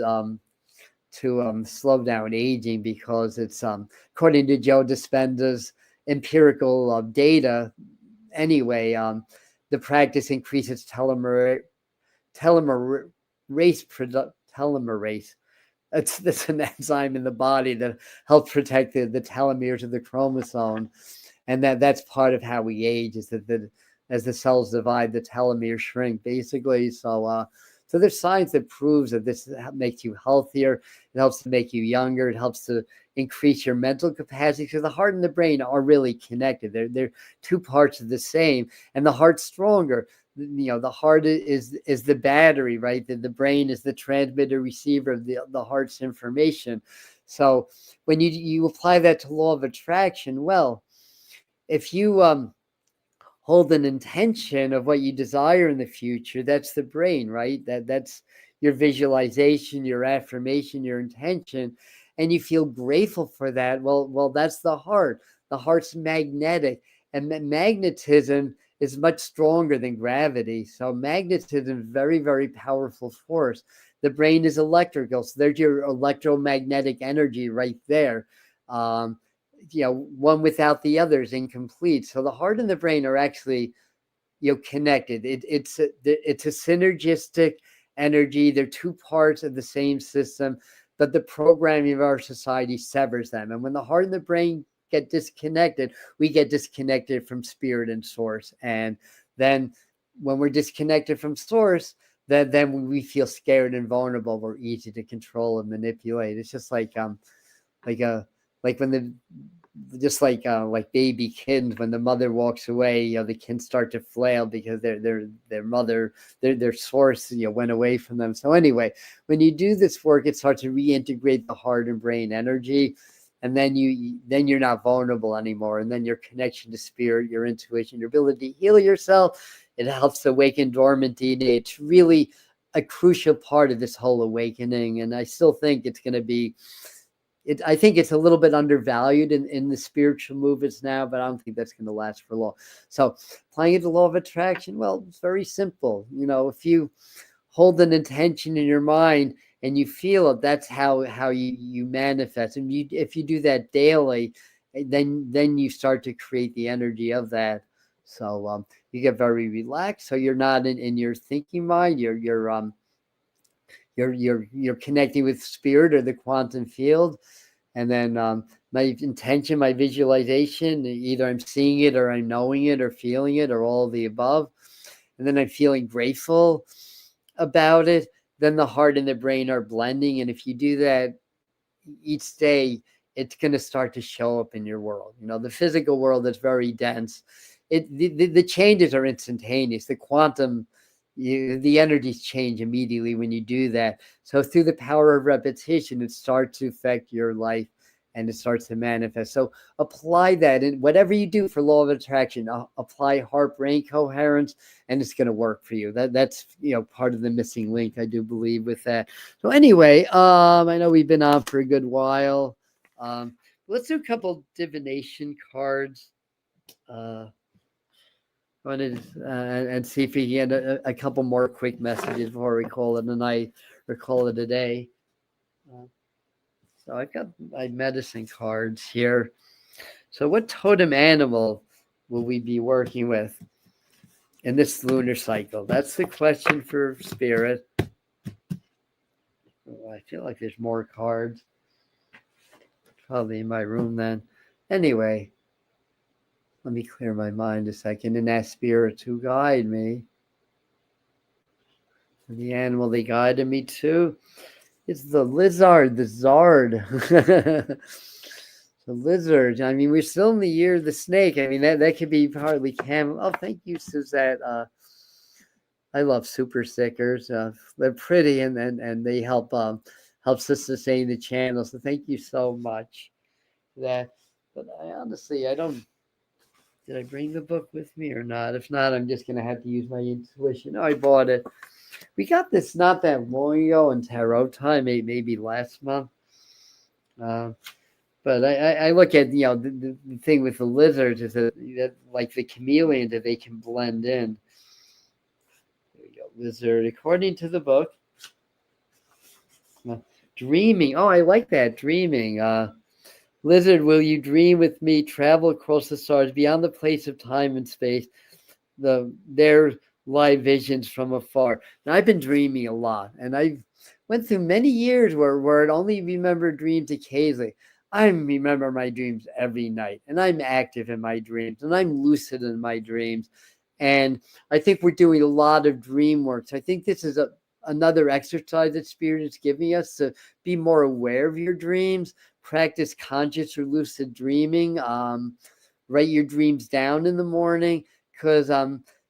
to slow down aging, because it's according to Joe Dispenza's, empirical data anyway. The practice increases telomerase. Telomerase. That's an enzyme in the body that helps protect the telomeres of the chromosome, and that's part of how we age. Is that as the cells divide, the telomeres shrink, basically. So there's science that proves that this makes you healthier. It helps to make you younger. It helps to increase your mental capacity, because the heart and the brain are really connected. They're two parts of the same, and the heart's stronger. The heart is the battery, right? The brain is the transmitter receiver of the heart's information. So when you apply that to law of attraction, well, if you hold an intention of what you desire in the future, that's the brain, right? That's your visualization, your affirmation, your intention, and you feel grateful for that. Well, that's the heart. The heart's magnetic, and magnetism is much stronger than gravity. So magnetism is very, very powerful force. The brain is electrical, so there's your electromagnetic energy right there. One without the other is incomplete. So the heart and the brain are actually, connected. It's a synergistic energy. They're two parts of the same system, but the programming of our society severs them. And when the heart and the brain get disconnected, we get disconnected from spirit and source. And then when we're disconnected from source, then we feel scared and vulnerable. We're easy to control and manipulate. It's just like when like baby kids, when the mother walks away, the kids start to flail because their mother, their source, went away from them. So anyway, when you do this work, it starts to reintegrate the heart and brain energy, and then you're not vulnerable anymore. And then your connection to spirit, your intuition, your ability to heal yourself, it helps awaken dormant DNA. It's really a crucial part of this whole awakening, and I still think it's going to be. I think it's a little bit undervalued in the spiritual movements now, but I don't think that's going to last for long. So applying it to law of attraction, well, it's very simple. If you hold an intention in your mind and you feel it, that's how you manifest. And if you do that daily, then you start to create the energy of that. So you get very relaxed. So you're not in your thinking mind. You're connecting with spirit or the quantum field. And then my intention, my visualization, either I'm seeing it or I'm knowing it or feeling it or all of the above. And then I'm feeling grateful about it. Then the heart and the brain are blending. And if you do that each day, it's going to start to show up in your world. The physical world is very dense. The changes are instantaneous. The quantum, the energies change immediately when you do that. So through the power of repetition, it starts to affect your life and it starts to manifest. So apply that in whatever you do for law of attraction. Apply heart-brain coherence, and it's going to work for you. That's part of the missing link, I do believe, with that. So anyway, I know we've been on for a good while. Let's do a couple divination cards. Wanted and see if we can get a couple more quick messages before we call it a night or call it a day. So I've got my medicine cards here. So what totem animal will we be working with in this lunar cycle? That's the question for spirit. Oh, I feel like there's more cards. Probably in my room then. Anyway. Let me clear my mind a second and ask spirit to guide me. And the animal they guided me to is the lizard, the zard. The lizard. I mean, we're still in the year of the snake. I mean, that could be partly camel. Oh, thank you, Suzette. I love super stickers. They're pretty and they helps us sustain the channel. So thank you so much for that. But I don't. Did I bring the book with me or not? If not, I'm just going to have to use my intuition. Oh, I bought it. We got this not that long ago in tarot time, maybe last month. But I look at, the thing with the lizards is that like the chameleon, that they can blend in. There we go, lizard, according to the book. Dreaming. Oh, I like that, dreaming. Lizard, will you dream with me, travel across the stars, beyond the place of time and space? Their live visions from afar. Now, I've been dreaming a lot, and I've went through many years where I'd only remember dreams occasionally. I remember my dreams every night, and I'm active in my dreams, and I'm lucid in my dreams. And I think we're doing a lot of dream work. So I think this is another exercise that Spirit is giving us to be more aware of your dreams, practice conscious or lucid dreaming, write your dreams down in the morning, because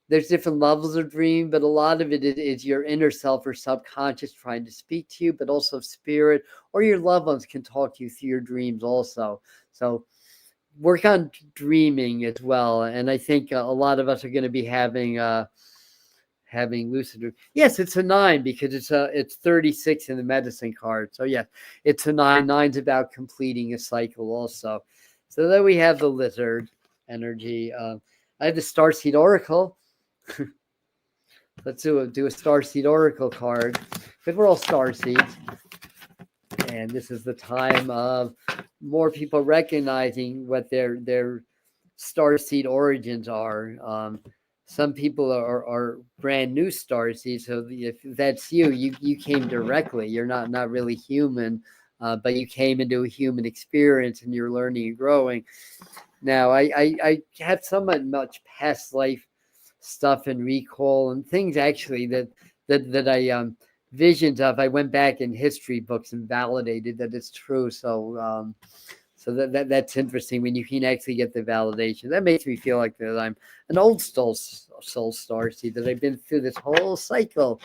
there's different levels of dream, but a lot of it is your inner self or subconscious trying to speak to you, but also spirit or your loved ones can talk you through your dreams also. So work on dreaming as well. And I think a lot of us are going to be having lucid dreams. Yes, it's a 9 because it's 36 in the medicine card. So yeah, it's a 9. 9's about completing a cycle also. So then we have the lizard energy. I have the Starseed Oracle. Let's do a Starseed Oracle card, because we're all Starseeds. And this is the time of more people recognizing what their Starseed origins are. Some people are brand new Starseeds, so if that's you came directly. You're not really human, but you came into a human experience and you're learning and growing. Now, I have somewhat much past life stuff and recall and things actually that I visions of. I went back in history books and validated that it's true. So that's interesting when you can actually get the validation. That makes me feel like that I'm an old soul starseed, that I've been through this whole cycle.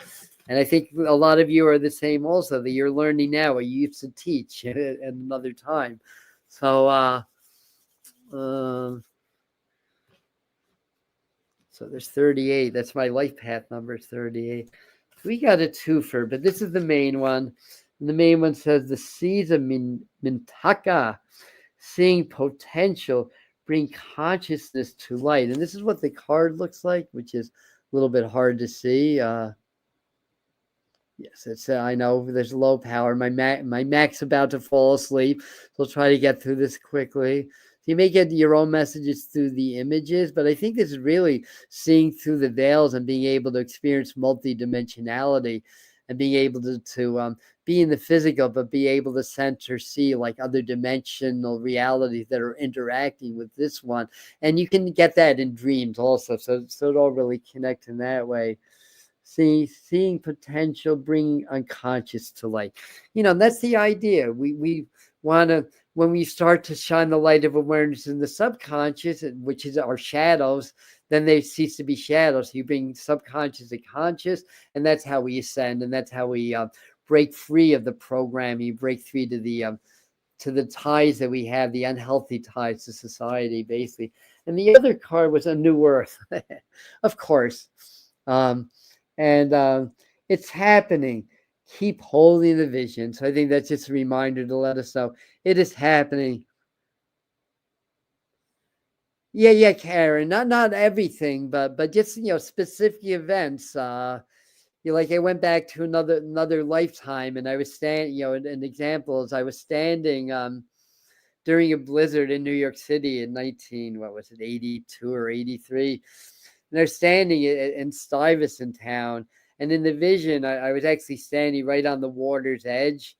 And I think a lot of you are the same also, that you're learning now what you used to teach at another time. So so there's 38. That's my life path number, 38. We got a twofer, but this is the main one. And the main one says the seeds of Mintaka, seeing potential, bring consciousness to light. And this is what the card looks like, which is a little bit hard to see. Yes, it's. I know there's low power. My Mac's about to fall asleep, so I'll try to get through this quickly. So you may get your own messages through the images, but I think this is really seeing through the veils and being able to experience multidimensionality and being able to be in the physical, but be able to sense or see like other dimensional realities that are interacting with this one. And you can get that in dreams also. So it all really connects in that way. Seeing potential, bringing unconscious to light. That's the idea. We want to, when we start to shine the light of awareness in the subconscious, which is our shadows, then they cease to be shadows. You bring subconscious to conscious, and that's how we ascend, and that's how we break free of the programming, you break free to the ties that we have, the unhealthy ties to society, basically. And the other card was a new earth, of course. And it's happening. Keep holding the vision. So I think that's just a reminder to let us know it is happening. Yeah, Karen. Not everything, but just specific events. Like I went back to another lifetime, and I was standing. An example is I was standing during a blizzard in New York City in 82 or 83. And they're standing in Stuyvesant town. And in the vision, I was actually standing right on the water's edge.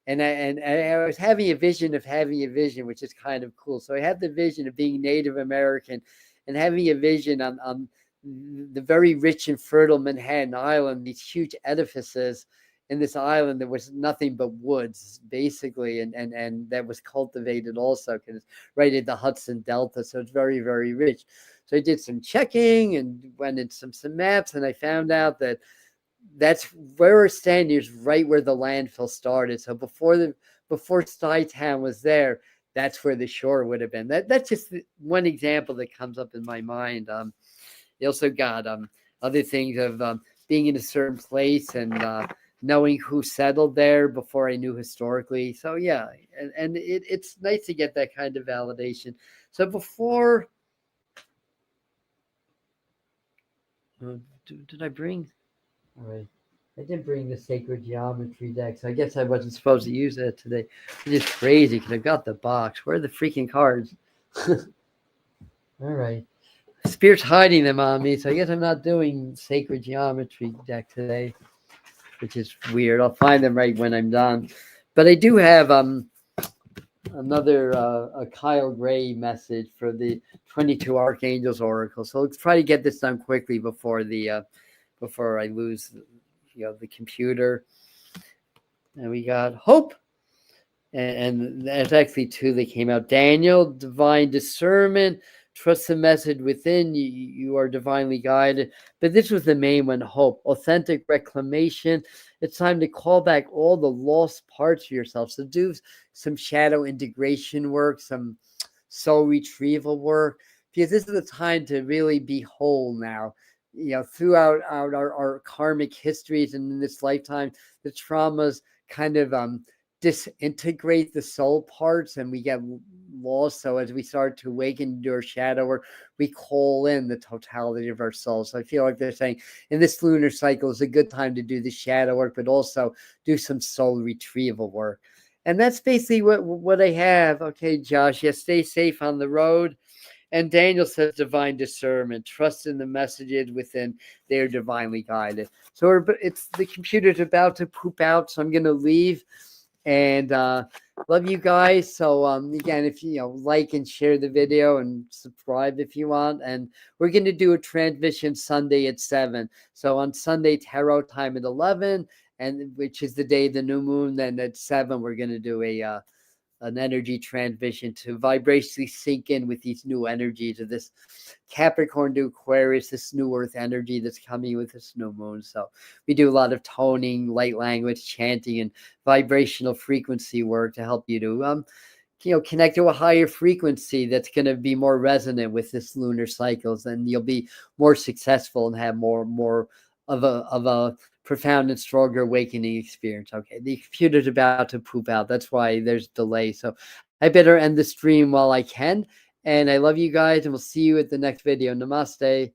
And I was having a vision of having a vision, which is kind of cool. So I had the vision of being Native American and having a vision on the very rich and fertile Manhattan Island, these huge edifices in this island that was nothing but woods, basically, and that was cultivated also because it's right at the Hudson Delta. So it's very, very rich. So I did some checking and went in some maps, and I found out that that's where we're standing is right where the landfill started. So before Stuytown was there, that's where the shore would have been. That's just one example that comes up in my mind. You also got other things of being in a certain place and knowing who settled there before I knew historically. So yeah, and it's nice to get that kind of validation. So before, did I bring? All right. I didn't bring the sacred geometry deck, so I guess I wasn't supposed to use that today. It's just crazy because I got the box. Where are the freaking cards? All right. Spirit's hiding them on me, so I guess I'm not doing sacred geometry deck today, which is weird. I'll find them right when I'm done. But I do have another a Kyle Gray message for the 22 Archangels Oracle. So let's try to get this done quickly before I lose the computer. And we got Hope. And there's actually two that came out. Daniel, divine discernment, trust the message within. You are divinely guided. But this was the main one, Hope, authentic reclamation. It's time to call back all the lost parts of yourself. So do some shadow integration work, some soul retrieval work, because this is the time to really be whole now. Throughout our karmic histories and in this lifetime, the traumas kind of disintegrate the soul parts and we get lost. So as we start to awaken to our shadow work, we call in the totality of our soul. So I feel like they're saying in this lunar cycle is a good time to do the shadow work, but also do some soul retrieval work. And that's basically what I have. Okay, Josh, stay safe on the road. And Daniel says divine discernment, trust in the messages within. They're divinely guided. So it's the computer's about to poop out, so I'm going to leave. And love you guys. So again, if you like and share the video and subscribe if you want. And we're going to do a transmission Sunday at 7. So on Sunday tarot time at 11, and which is the day of the new moon. Then at 7, we're going to do an energy transmission to vibrationally sync in with these new energies of this Capricorn to Aquarius, this new earth energy that's coming with this new moon. So we do a lot of toning, light language, chanting, and vibrational frequency work to help you to connect to a higher frequency that's going to be more resonant with this lunar cycles, and you'll be more successful and have more of a profound and stronger awakening experience. Okay, the computer's about to poop out. That's why there's delay. So I better end the stream while I can. And I love you guys, and we'll see you at the next video. Namaste.